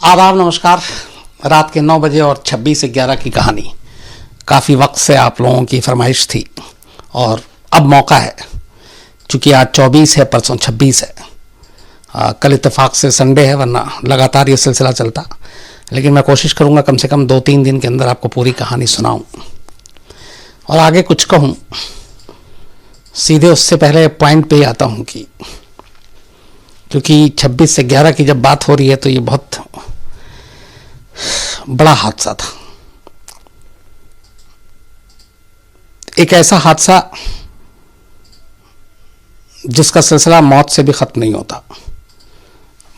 आदाब, नमस्कार। रात के 9 बजे और 26/11 की कहानी काफ़ी वक्त से आप लोगों की फरमाइश थी और अब मौका है, चूँकि आज 24 है, परसों 26 है। कल इत्तेफाक से संडे है, वरना लगातार ये सिलसिला चलता। लेकिन मैं कोशिश करूँगा कम से कम 2-3 दिन के अंदर आपको पूरी कहानी सुनाऊँ और आगे कुछ कहूँ। सीधे उससे पहले पॉइंट पे ही आता हूँ कि क्योंकि 26 से 11 की जब बात हो रही है तो ये बहुत बड़ा हादसा था। एक ऐसा हादसा जिसका सिलसिला मौत से भी खत्म नहीं होता।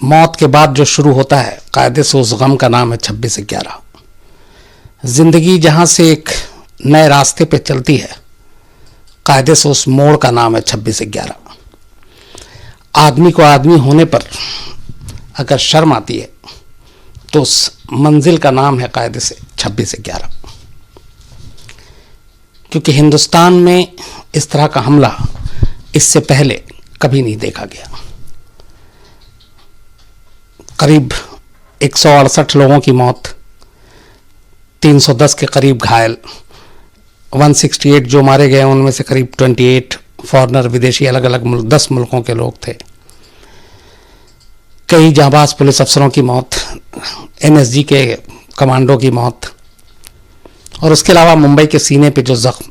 मौत के बाद जो शुरू होता है, कायदे से उस गम का नाम है 26/11। जिंदगी जहां से एक नए रास्ते पे चलती है, कायदे से उस मोड़ का नाम है 26/11। आदमी को आदमी होने पर अगर शर्म आती है तो उस मंजिल का नाम है कायदे से 26/11। क्योंकि हिंदुस्तान में इस तरह का हमला इससे पहले कभी नहीं देखा गया। करीब 168 लोगों की मौत, 310 के करीब घायल, 168 जो मारे गए उनमें से करीब 28 फॉरेनर, विदेशी, अलग अलग 10 मुल्कों के लोग थे। कई जांबाज पुलिस अफसरों की मौत, एनएसजी के कमांडो की मौत, और उसके अलावा मुंबई के सीने पे जो जख्म,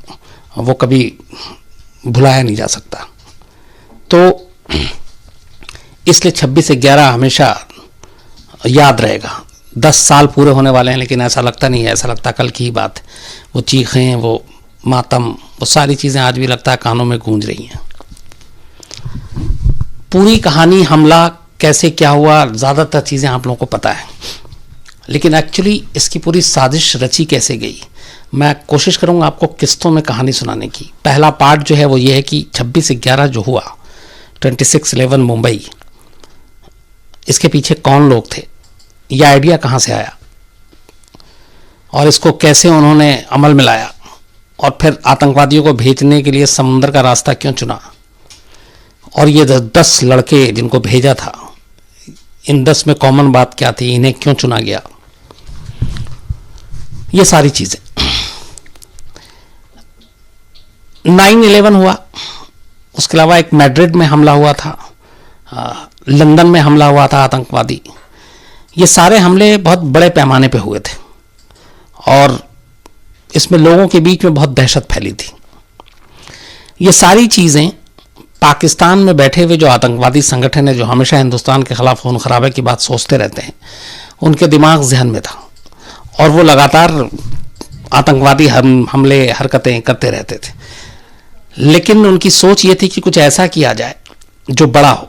वो कभी भुलाया नहीं जा सकता। तो इसलिए 26/11 हमेशा याद रहेगा। 10 साल पूरे होने वाले हैं, लेकिन ऐसा लगता नहीं है, ऐसा लगता कल की ही बात। वो चीखें, वो मातम, वो सारी चीज़ें आज भी लगता है कानों में गूंज रही हैं। पूरी कहानी, हमला कैसे क्या हुआ, ज़्यादातर चीज़ें आप लोगों को पता है, लेकिन एक्चुअली इसकी पूरी साजिश रची कैसे गई, मैं कोशिश करूंगा आपको किस्तों में कहानी सुनाने की। पहला पार्ट जो है वो ये है कि 26/11 जो हुआ, 26/11 मुंबई, इसके पीछे कौन लोग थे, यह आइडिया कहाँ से आया और इसको कैसे उन्होंने अमल में लाया, और फिर आतंकवादियों को भेजने के लिए समुद्र का रास्ता क्यों चुना, और ये 10 लड़के जिनको भेजा था, इन 10 में कॉमन बात क्या थी, इन्हें क्यों चुना गया, ये सारी चीजें। 9/11 हुआ, उसके अलावा एक मैड्रिड में हमला हुआ था, लंदन में हमला हुआ था आतंकवादी। ये सारे हमले बहुत बड़े पैमाने पे हुए थे और इसमें लोगों के बीच में बहुत दहशत फैली थी। ये सारी चीजें पाकिस्तान में बैठे हुए जो आतंकवादी संगठन है, जो हमेशा हिंदुस्तान के खिलाफ खून खराबे की बात सोचते रहते हैं, उनके दिमाग जहन में था और वो लगातार आतंकवादी हमले, हरकतें करते रहते थे। लेकिन उनकी सोच ये थी कि कुछ ऐसा किया जाए जो बड़ा हो,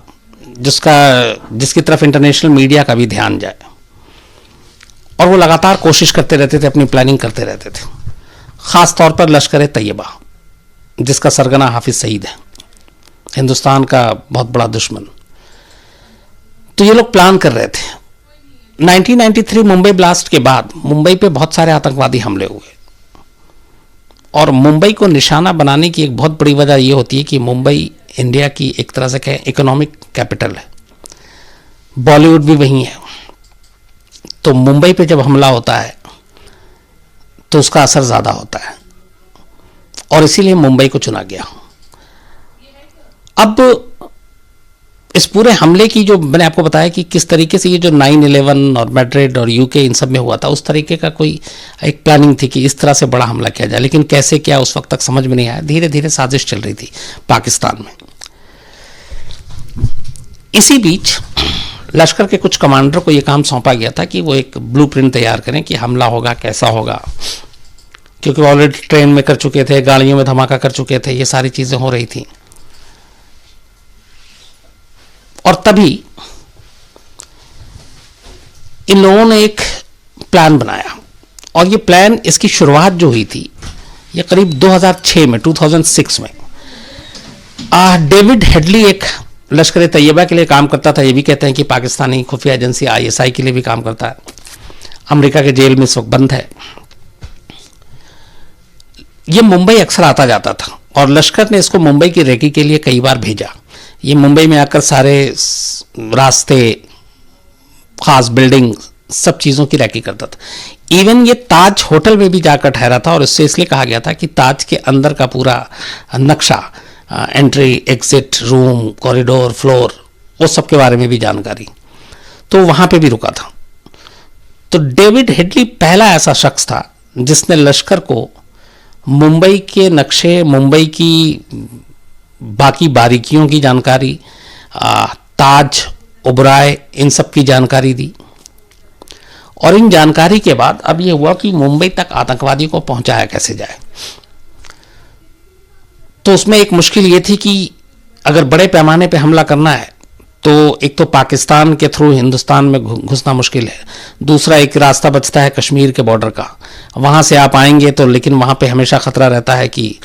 जिसकी तरफ इंटरनेशनल मीडिया का भी ध्यान जाए, और वो लगातार कोशिश करते रहते थे, अपनी प्लानिंग करते रहते थे। खास तौर पर लश्कर तैयबा, जिसका सरगना हाफिज सईद है, हिंदुस्तान का बहुत बड़ा दुश्मन। तो ये लोग प्लान कर रहे थे। 1993 मुंबई ब्लास्ट के बाद मुंबई पे बहुत सारे आतंकवादी हमले हुए, और मुंबई को निशाना बनाने की एक बहुत बड़ी वजह यह होती है कि मुंबई इंडिया की एक तरह से कहें इकोनॉमिक कैपिटल है, बॉलीवुड भी वहीं है। तो मुंबई पे जब हमला होता है तो उसका असर ज़्यादा होता है, और इसीलिए मुंबई को चुना गया। अब इस पूरे हमले की, जो मैंने आपको बताया कि किस तरीके से ये जो 9/11 और मैड्रिड और यूके इन सब में हुआ था, उस तरीके का कोई एक प्लानिंग थी कि इस तरह से बड़ा हमला किया जाए, लेकिन कैसे क्या उस वक्त तक समझ में नहीं आया। धीरे धीरे साजिश चल रही थी पाकिस्तान में। इसी बीच लश्कर के कुछ कमांडर को ये काम सौंपा गया था कि वो एक ब्लूप्रिंट तैयार करें कि हमला होगा, कैसा होगा, क्योंकि ऑलरेडी ट्रेन में कर चुके थे, गाड़ियों में धमाका कर चुके थे, ये सारी चीज़ें हो रही थी। और तभी इन लोगों ने एक प्लान बनाया, और ये प्लान, इसकी शुरुआत जो हुई थी ये करीब 2006 में डेविड हेडली एक लश्कर तैयबा के लिए काम करता था। ये भी कहते हैं कि पाकिस्तानी खुफिया एजेंसी ISI के लिए भी काम करता है, अमेरिका के जेल में इस वक्त बंद है। ये मुंबई अक्सर आता जाता था और लश्कर ने इसको मुंबई की रेकी के लिए कई बार भेजा। ये मुंबई में आकर सारे रास्ते, खास बिल्डिंग सब चीज़ों की रैकी करता था। इवन ये ताज होटल में भी जाकर ठहरा था और इससे इसलिए कहा गया था कि ताज के अंदर का पूरा नक्शा, entry exit, room, corridor, floor, वो सब के बारे में भी जानकारी, तो वहाँ पे भी रुका था। तो डेविड हेडली पहला ऐसा शख्स था जिसने लश्कर को मुंबई के नक्शे, मुंबई की बाकी बारीकियों की जानकारी, ताज, ओबराय, इन सब की जानकारी दी। और इन जानकारी के बाद अब यह हुआ कि मुंबई तक आतंकवादियों को पहुंचाया कैसे जाए। तो उसमें एक मुश्किल ये थी कि अगर बड़े पैमाने पे हमला करना है तो एक तो पाकिस्तान के थ्रू हिंदुस्तान में घुसना मुश्किल है, दूसरा एक रास्ता बचता है कश्मीर के बॉर्डर का, वहाँ से आप आएंगे तो लेकिन वहाँ पे हमेशा खतरा रहता है कि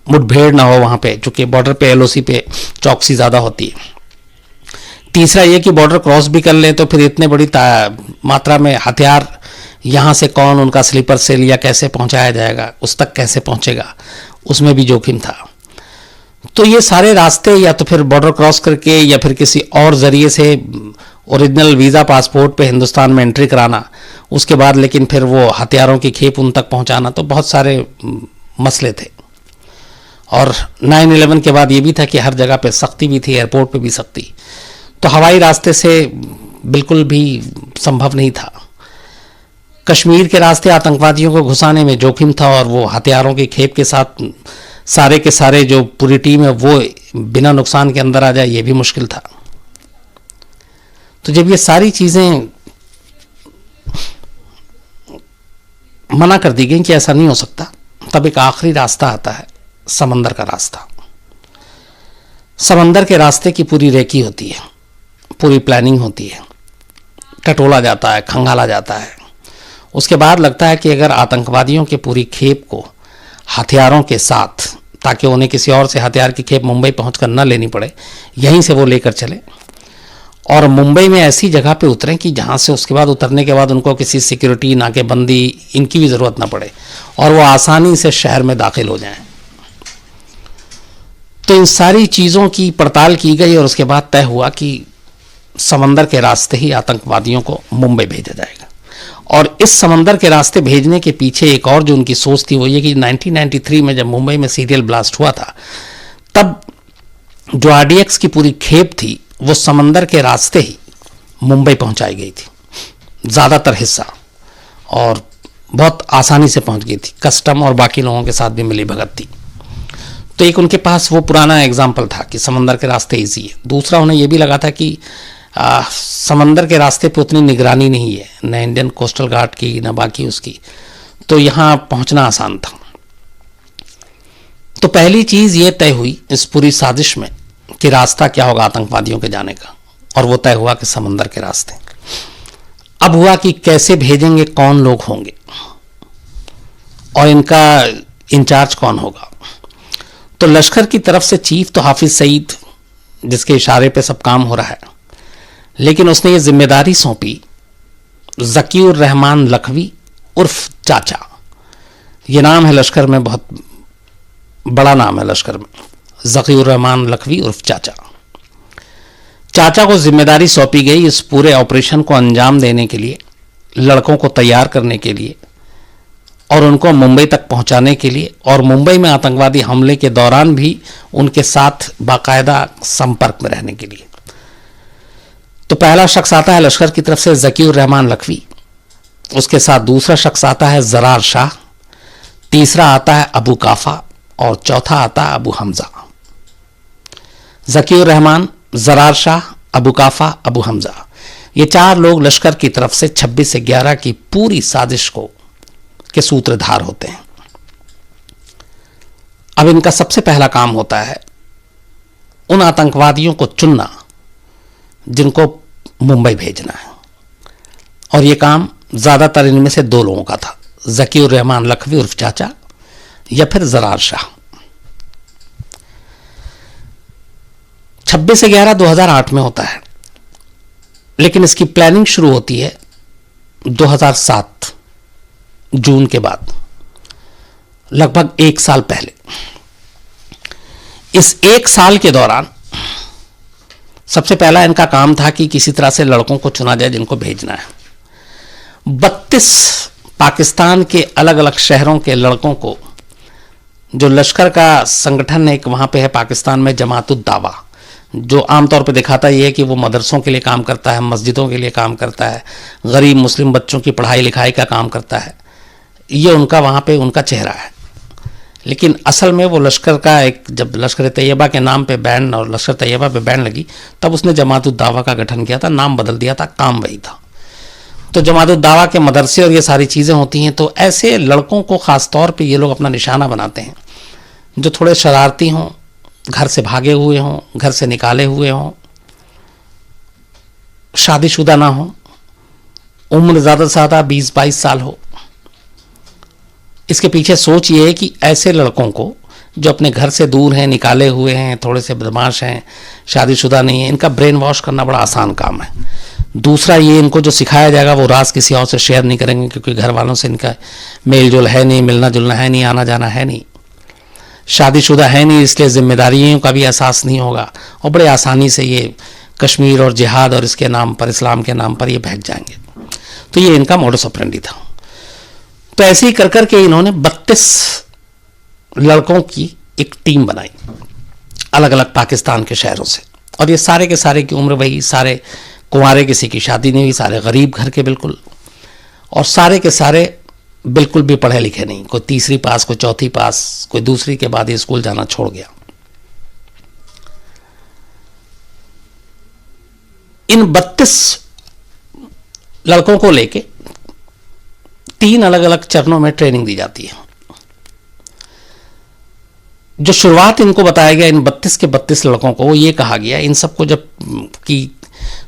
मुठभेड़ ना हो वहाँ पे, चूँकि बॉर्डर पे एलओसी पे चौकसी ज़्यादा होती है। तीसरा ये कि बॉर्डर क्रॉस भी कर ले तो फिर इतने बड़ी मात्रा में हथियार यहाँ से कौन उनका स्लीपर सेल या कैसे पहुँचाया जाएगा, उस तक कैसे पहुँचेगा, उसमें भी जोखिम था। तो ये सारे रास्ते या तो फिर बॉर्डर क्रॉस करके या फिर किसी और ज़रिए से ओरिजिनल वीज़ा पासपोर्ट पे हिंदुस्तान में एंट्री कराना, उसके बाद लेकिन फिर वो हथियारों की खेप उन तक पहुँचाना, तो बहुत सारे मसले थे। और 9/11 के बाद ये भी था कि हर जगह पे सख्ती भी थी, एयरपोर्ट पे भी सख्ती, तो हवाई रास्ते से बिल्कुल भी संभव नहीं था। कश्मीर के रास्ते आतंकवादियों को घुसाने में जोखिम था और वो हथियारों की खेप के साथ सारे के सारे जो पूरी टीम है वो बिना नुकसान के अंदर आ जाए, ये भी मुश्किल था। तो जब ये सारी चीज़ें मना कर दी गई कि ऐसा नहीं हो सकता, तब एक आखिरी रास्ता आता है, समंदर का रास्ता। समंदर के रास्ते की पूरी रेकी होती है, पूरी प्लानिंग होती है, टटोला जाता है, खंगाला जाता है। उसके बाद लगता है कि अगर आतंकवादियों के पूरी खेप को हथियारों के साथ, ताकि उन्हें किसी और से हथियार की खेप मुंबई पहुंचकर न लेनी पड़े, यहीं से वो लेकर चले और मुंबई में ऐसी जगह पे उतरें कि जहां से उसके बाद उतरने के बाद उनको किसी सिक्योरिटी, नाकेबंदी, इनकी भी ज़रूरत ना पड़े और वो आसानी से शहर में दाखिल हो जाएं। तो इन सारी चीज़ों की पड़ताल की गई और उसके बाद तय हुआ कि समंदर के रास्ते ही आतंकवादियों को मुंबई भेजा जाएगा। और इस समंदर के रास्ते भेजने के पीछे एक और जो उनकी सोच थी वो ये कि 1993 में जब मुंबई में सीरियल ब्लास्ट हुआ था, तब जो RDX की पूरी खेप थी वो समंदर के रास्ते ही मुंबई पहुंचाई गई थी, ज़्यादातर हिस्सा, और बहुत आसानी से पहुंच गई थी। कस्टम और बाकी लोगों के साथ भी मिली भगत थी। तो एक उनके पास वो पुराना एग्जाम्पल था कि समंदर के रास्ते ईजी है। दूसरा उन्हें यह भी लगा था कि समंदर के रास्ते पे उतनी निगरानी नहीं है, न इंडियन कोस्टल गार्ड की न बाकी उसकी, तो यहाँ पहुँचना आसान था। तो पहली चीज़ ये तय हुई इस पूरी साजिश में कि रास्ता क्या होगा आतंकवादियों के जाने का, और वो तय हुआ कि समंदर के रास्ते। अब हुआ कि कैसे भेजेंगे, कौन लोग होंगे और इनका इंचार्ज कौन होगा। तो लश्कर की तरफ से चीफ तो हाफिज सईद, जिसके इशारे पे सब काम हो रहा है, लेकिन उसने ये जिम्मेदारी सौंपी ज़कीउर रहमान लखवी उर्फ चाचा। ये नाम है लश्कर में, बहुत बड़ा नाम है लश्कर में, ज़कीउर रहमान लखवी उर्फ चाचा। चाचा को जिम्मेदारी सौंपी गई इस पूरे ऑपरेशन को अंजाम देने के लिए, लड़कों को तैयार करने के लिए और उनको मुंबई तक पहुंचाने के लिए, और मुंबई में आतंकवादी हमले के दौरान भी उनके साथ बाकायदा संपर्क में रहने के लिए। तो पहला शख्स आता है लश्कर की तरफ से ज़कीउर रहमान लखवी, उसके साथ दूसरा शख्स आता है ज़रार शाह, तीसरा आता है अबू काफ़ा और चौथा आता है अबू हमज़ा। ज़कीउर रहमान, ज़रार शाह, अबू काफ़ा, अबू हमज़ा, ये चार लोग लश्कर की तरफ से 26/11 की पूरी साजिश के सूत्रधार होते हैं। अब इनका सबसे पहला काम होता है उन आतंकवादियों को चुनना जिनको मुंबई भेजना है, और यह काम ज़्यादातर इनमें से दो लोगों का था, ज़कीउर रहमान लखवी उर्फ चाचा या फिर ज़रार शाह। 26/11/2008 में होता है, लेकिन इसकी प्लानिंग शुरू होती है 2007 जून के बाद, लगभग 1 साल पहले। इस 1 साल के दौरान सबसे पहला इनका काम था कि किसी तरह से लड़कों को चुना जाए जिनको भेजना है। 32 पाकिस्तान के अलग अलग शहरों के लड़कों को, जो लश्कर का संगठन एक वहाँ पे है पाकिस्तान में, जमातुद दावा, जो आमतौर पे दिखाता ये है कि वो मदरसों के लिए काम करता है, मस्जिदों के लिए काम करता है, गरीब मुस्लिम बच्चों की पढ़ाई लिखाई का काम करता है, ये उनका वहाँ पे उनका चेहरा है। लेकिन असल में वो लश्कर का एक, जब लश्कर तैयबा के नाम पे बैन और लश्कर तैयबा पे बैन लगी, तब उसने जमातुद दावा का गठन किया था, नाम बदल दिया था, काम वही था। तो जमातुद दावा के मदरसे और ये सारी चीज़ें होती हैं। तो ऐसे लड़कों को ख़ास तौर पे ये लोग अपना निशाना बनाते हैं जो थोड़े शरारती हों, घर से भागे हुए हों, घर से निकाले हुए हों, शादीशुदा ना हो, उम्र ज़्यादा से ज़्यादा 20-22 साल हो। इसके पीछे सोच ये है कि ऐसे लड़कों को जो अपने घर से दूर हैं, निकाले हुए हैं, थोड़े से बदमाश हैं, शादीशुदा नहीं है, इनका ब्रेन वॉश करना बड़ा आसान काम है। दूसरा ये, इनको जो सिखाया जाएगा वो राज किसी और से शेयर नहीं करेंगे, क्योंकि घर वालों से इनका मेल जोल है नहीं, मिलना जुलना है नहीं, आना जाना है नहीं, शादीशुदा है नहीं, इसलिए जिम्मेदारियों का भी एहसास नहीं होगा, और बड़े आसानी से ये कश्मीर और जिहाद और इसके नाम पर, इस्लाम के नाम पर ये बहक जाएंगे। तो ये इनका मोडस ऑपरेंडी था। तो ऐसे ही कर करके इन्होंने 32 लड़कों की एक टीम बनाई अलग अलग पाकिस्तान के शहरों से, और ये सारे के सारे की उम्र वही, सारे कुंवारे, किसी की शादी नहीं हुई, सारे गरीब घर के बिल्कुल, और सारे के सारे बिल्कुल भी पढ़े लिखे नहीं, कोई तीसरी पास, कोई चौथी पास, कोई दूसरी के बाद ही स्कूल जाना छोड़ गया। इन 32 लड़कों को लेके 3 अलग अलग चरणों में ट्रेनिंग दी जाती है। जो शुरुआत इनको बताया गया इन 32 के 32 लड़कों को, वो ये कहा गया इन सबको जब कि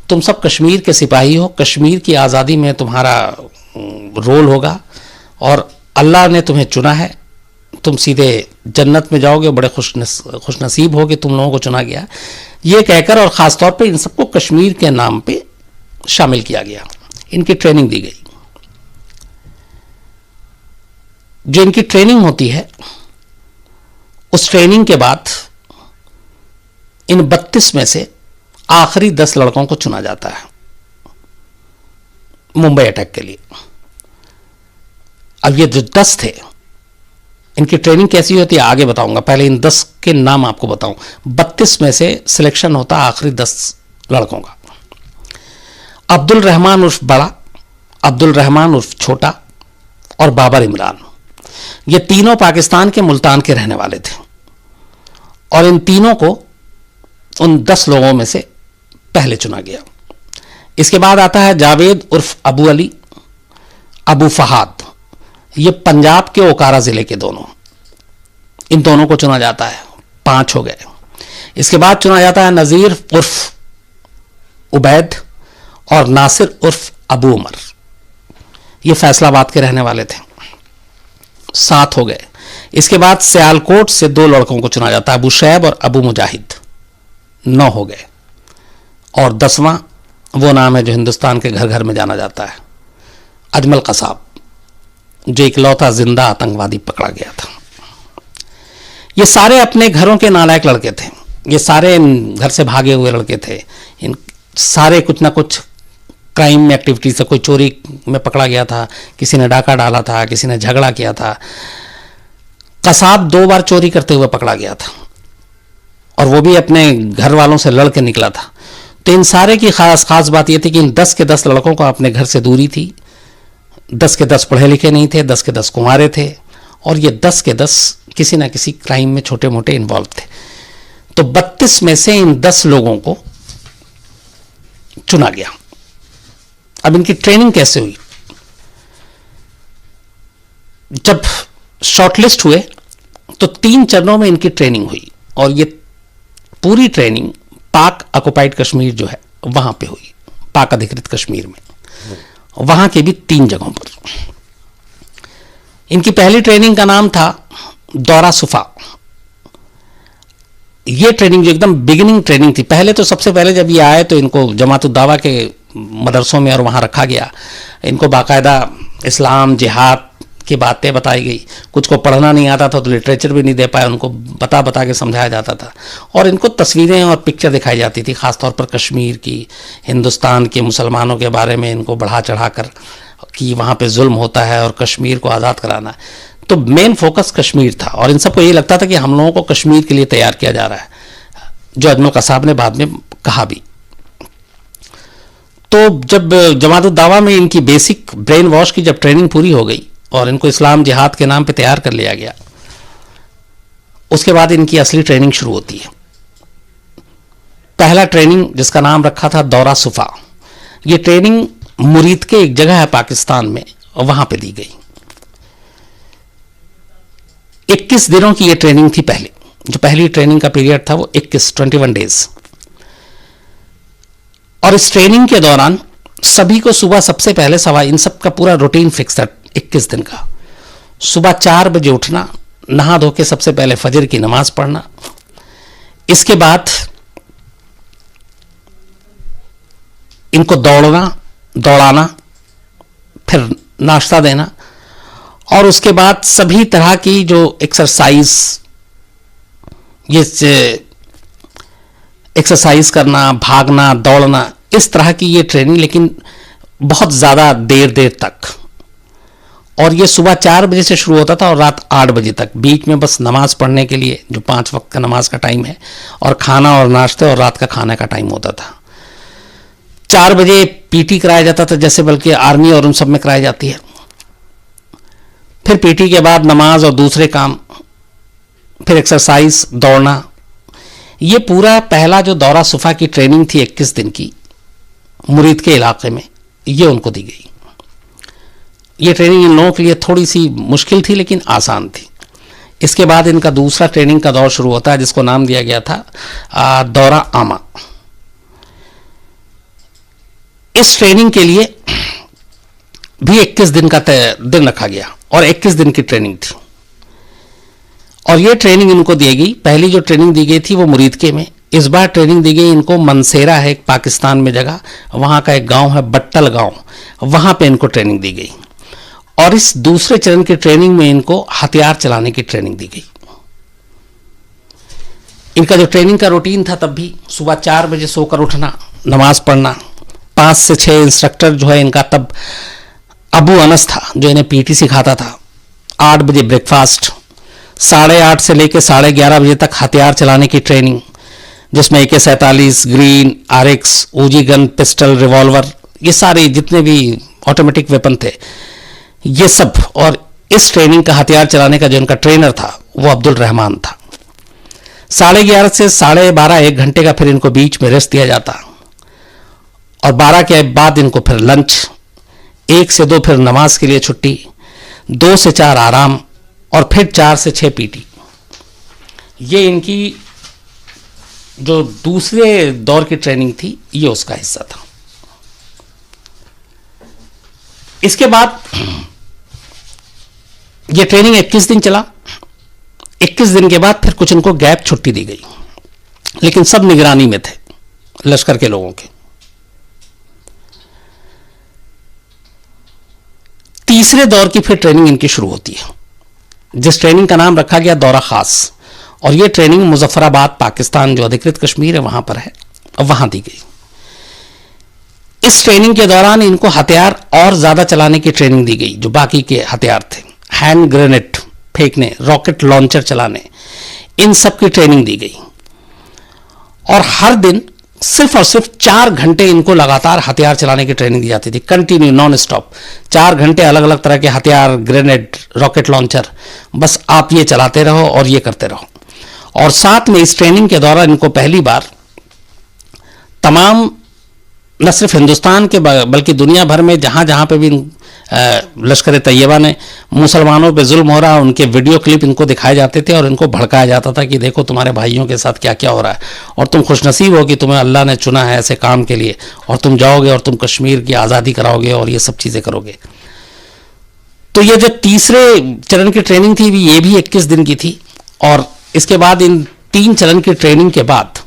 तुम सब कश्मीर के सिपाही हो, कश्मीर की आज़ादी में तुम्हारा रोल होगा, और अल्लाह ने तुम्हें चुना है, तुम सीधे जन्नत में जाओगे, बड़े खुशनसीब हो कि तुम लोगों को चुना गया। ये कहकर और ख़ास तौर पे इन सबको कश्मीर के नाम पे शामिल किया गया, इनकी ट्रेनिंग दी गई। जो इनकी ट्रेनिंग होती है, उस ट्रेनिंग के बाद इन 32 में से आखिरी 10 लड़कों को चुना जाता है मुंबई अटैक के लिए। अब ये जो 10 थे, इनकी ट्रेनिंग कैसी होती है आगे बताऊंगा, पहले इन 10 के नाम आपको बताऊं। 32 में से सिलेक्शन होता है आखिरी 10 लड़कों का। अब्दुल रहमान उर्फ बड़ा, अब्दुल रहमान उर्फ छोटा, और बाबर इमरान, ये तीनों पाकिस्तान के मुल्तान के रहने वाले थे, और इन तीनों को उन 10 लोगों में से पहले चुना गया। इसके बाद आता है जावेद उर्फ अबू अली, अबू फहाद, ये पंजाब के ओकारा जिले के दोनों, इन दोनों को चुना जाता है, 5 हो गए। इसके बाद चुना जाता है नज़ीर उर्फ उबैद और नासिर उर्फ अबू उमर, ये फैसलाबाद के रहने वाले थे, 7 हो गए। इसके बाद सियालकोट से 2 लड़कों को चुना जाता है, अबू शैब और अबू मुजाहिद, 9 हो गए। और 10वां वो नाम है जो हिंदुस्तान के घर घर में जाना जाता है, अजमल कसाब, जो इकलौता जिंदा आतंकवादी पकड़ा गया था। ये सारे अपने घरों के नालायक लड़के थे, ये सारे घर से भागे हुए लड़के थे, इन सारे कुछ ना कुछ क्राइम में एक्टिविटी से, कोई चोरी में पकड़ा गया था, किसी ने डाका डाला था, किसी ने झगड़ा किया था। कसाब 2 बार चोरी करते हुए पकड़ा गया था, और वो भी अपने घर वालों से लड़ के निकला था। तो इन सारे की खास बात ये थी कि इन 10 के 10 लड़कों को अपने घर से दूरी थी, 10 के 10 पढ़े लिखे नहीं थे, 10 के 10 कुंवारे थे, और ये 10 के 10 किसी ना किसी क्राइम में छोटे मोटे इन्वॉल्व थे। तो 32 में से इन 10 लोगों को चुना गया। अब इनकी ट्रेनिंग कैसे हुई? जब शॉर्टलिस्ट हुए तो 3 चरणों में इनकी ट्रेनिंग हुई, और ये पूरी ट्रेनिंग पाक ऑक्युपाइड कश्मीर जो है वहां पे हुई, पाक अधिकृत कश्मीर में, वहां के भी 3 जगहों पर। इनकी पहली ट्रेनिंग का नाम था दौरा सुफा। ये ट्रेनिंग जो एकदम बिगिनिंग ट्रेनिंग थी, पहले तो सबसे पहले जब ये आए तो इनको जमातुद दावा के मदरसों में और वहाँ रखा गया, इनको बाकायदा इस्लाम जिहाद की बातें बताई गई। कुछ को पढ़ना नहीं आता था तो लिटरेचर भी नहीं दे पाए, उनको बता बता के समझाया जाता था। और इनको तस्वीरें और पिक्चर दिखाई जाती थी, ख़ासतौर पर कश्मीर की, हिंदुस्तान के मुसलमानों के बारे में इनको बढ़ा चढ़ा कर कि वहाँ पे जुल्म होता है और कश्मीर को आज़ाद कराना है। तो मेन फोकस कश्मीर था और इन सबको ये लगता था कि हम लोगों को कश्मीर के लिए तैयार किया जा रहा है, जो अजमल कसाब ने बाद में कहा भी। तो जब जमात उद दावा में इनकी बेसिक ब्रेन वॉश की जब ट्रेनिंग पूरी हो गई और इनको इस्लाम जिहाद के नाम पे तैयार कर लिया गया, उसके बाद इनकी असली ट्रेनिंग शुरू होती है। पहला ट्रेनिंग जिसका नाम रखा था दौरा सुफा, ये ट्रेनिंग मुरीद के एक जगह है पाकिस्तान में, और वहां पे दी गई। 21 दिनों की ये ट्रेनिंग थी। पहले जो पहली ट्रेनिंग का पीरियड था वो 21 डेज। और इस ट्रेनिंग के दौरान सभी को सुबह सबसे पहले सवा, इन सब का पूरा रूटीन फिक्स था 21 दिन का। सुबह 4 बजे उठना, नहा धो के सबसे पहले फजर की नमाज पढ़ना, इसके बाद इनको दौड़ाना, फिर नाश्ता देना, और उसके बाद सभी तरह की जो एक्सरसाइज, ये एक्सरसाइज करना, भागना, दौड़ना, इस तरह की ये ट्रेनिंग, लेकिन बहुत ज़्यादा देर तक। और ये सुबह 4 बजे से शुरू होता था और रात 8 बजे तक। बीच में बस नमाज पढ़ने के लिए जो 5 वक्त का नमाज का टाइम है, और खाना और नाश्ते और रात का खाने का टाइम होता था। 4 बजे पीटी कराया जाता था, जैसे बल्कि आर्मी और उन सब में कराई जाती है। फिर पीटी के बाद नमाज और दूसरे काम, फिर एक्सरसाइज, दौड़ना। ये पूरा पहला जो दौरा सुफा की ट्रेनिंग थी 21 दिन की मुरीद के इलाके में, ये उनको दी गई। ये ट्रेनिंग इन लोगों के लिए थोड़ी सी मुश्किल थी लेकिन आसान थी। इसके बाद इनका दूसरा ट्रेनिंग का दौर शुरू होता है, जिसको नाम दिया गया था दौरा आमा। इस ट्रेनिंग के लिए भी 21 दिन का दिन रखा गया और 21 दिन की ट्रेनिंग थी। और ये ट्रेनिंग इनको दी गई। पहली जो ट्रेनिंग दी गई थी वो मुरीदके में, इस बार ट्रेनिंग दी गई इनको मनसेरा है एक पाकिस्तान में जगह, वहाँ का एक गांव है बट्टल गांव, वहाँ पे इनको ट्रेनिंग दी गई। और इस दूसरे चरण की ट्रेनिंग में इनको हथियार चलाने की ट्रेनिंग दी गई। इनका जो ट्रेनिंग का रूटीन था तब भी सुबह 4 बजे सोकर उठना, नमाज पढ़ना, 5 से 6 इंस्ट्रक्टर जो है इनका तब अबू अनस था जो इन्हें पीटी सिखाता था। 8 बजे ब्रेकफास्ट, 8:30 से लेकर 11:30 बजे तक हथियार चलाने की ट्रेनिंग, जिसमें AK-47, green, RX, Uzi gun, pistol, revolver, ये सारे जितने भी ऑटोमेटिक वेपन थे ये सब। और इस ट्रेनिंग का हथियार चलाने का जो इनका ट्रेनर था वो अब्दुल रहमान था। 11:30 से 12:30 1 घंटे का फिर इनको बीच में रेस्ट दिया जाता, और 12 के बाद इनको फिर लंच, 1 से 2 फिर नमाज के लिए छुट्टी, 2 से 4 आराम, और फिर 4 से 6 पीटी। ये इनकी जो दूसरे दौर की ट्रेनिंग थी ये उसका हिस्सा था। इसके बाद ये ट्रेनिंग 21 दिन चला। 21 दिन के बाद फिर कुछ इनको गैप छुट्टी दी गई, लेकिन सब निगरानी में थे लश्कर के लोगों के। तीसरे दौर की फिर ट्रेनिंग इनकी शुरू होती है, जिस ट्रेनिंग का नाम रखा गया दौरा खास। और ये ट्रेनिंग मुजफ्फराबाद पाकिस्तान जो अधिकृत कश्मीर है वहां पर है, और वहां दी गई। इस ट्रेनिंग के दौरान इनको हथियार और ज्यादा चलाने की ट्रेनिंग दी गई। जो बाकी के हथियार थे, हैंड ग्रेनेड फेंकने, रॉकेट लॉन्चर चलाने, इन सब की ट्रेनिंग दी गई। और हर दिन सिर्फ और सिर्फ 4 घंटे इनको लगातार हथियार चलाने की ट्रेनिंग दी जाती थी, कंटिन्यू, नॉन स्टॉप। 4 घंटे अलग अलग तरह के हथियार, ग्रेनेड, रॉकेट लॉन्चर, बस आप ये चलाते रहो और ये करते रहो। और साथ में इस ट्रेनिंग के दौरान इनको पहली बार तमाम, न सिर्फ हिंदुस्तान के बल्कि दुनिया भर में जहाँ जहाँ पे भी लश्कर तैयबा ने मुसलमानों पे जुल्म हो रहा, उनके वीडियो क्लिप इनको दिखाए जाते थे और इनको भड़काया जाता था कि देखो तुम्हारे भाइयों के साथ क्या क्या हो रहा है, और तुम खुशनसीब हो कि तुम्हें अल्लाह ने चुना है ऐसे काम के लिए, और तुम जाओगे और तुम कश्मीर की आज़ादी कराओगे और ये सब चीज़ें करोगे। तो ये जो तीसरे चरण की ट्रेनिंग थी ये भी 21 दिन की थी। और इसके बाद इन 3 चरण की ट्रेनिंग के बाद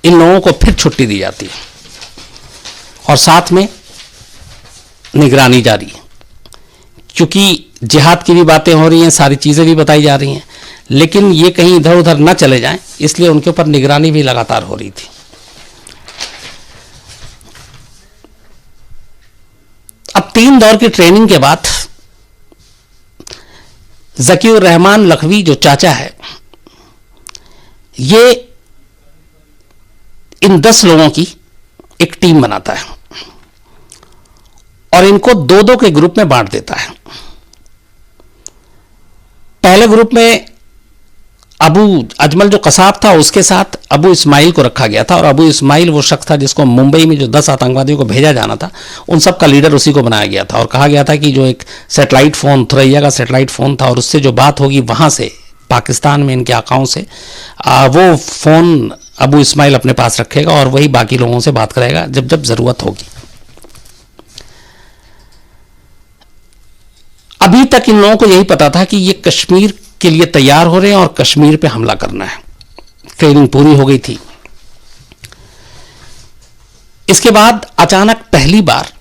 इन लोगों को फिर छुट्टी दी जाती है और साथ में निगरानी जारी है। क्योंकि जिहाद की भी बातें हो रही हैं, सारी चीज़ें भी बताई जा रही हैं, लेकिन ये कहीं इधर उधर न चले जाएं, इसलिए उनके ऊपर निगरानी भी लगातार हो रही थी। अब 3 दौर की ट्रेनिंग के बाद ज़कीउर रहमान लखवी जो चाचा है, ये इन 10 लोगों की एक टीम बनाता है और इनको 2-2 के ग्रुप में बांट देता है। पहले ग्रुप में अबू अजमल जो कसाब था, उसके साथ अबू इस्माइल को रखा गया था, और अबू इस्माइल वो शख्स था जिसको मुंबई में जो 10 आतंकवादियों को भेजा जाना था, उन सब का लीडर उसी को बनाया गया था। और कहा गया था कि जो एक सैटेलाइट फ़ोन, थुरैया का सैटेलाइट फ़ोन था, और उससे जो बात होगी वहाँ से, पाकिस्तान में इनके आकाओं से, वो फ़ोन अबू इस्माइल अपने पास रखेगा और वही बाकी लोगों से बात करेगा जब जब ज़रूरत होगी। अभी तक इन लोगों को यही पता था कि ये कश्मीर के लिए तैयार हो रहे हैं और कश्मीर पे हमला करना है। ट्रेनिंग पूरी हो गई थी। इसके बाद अचानक पहली बार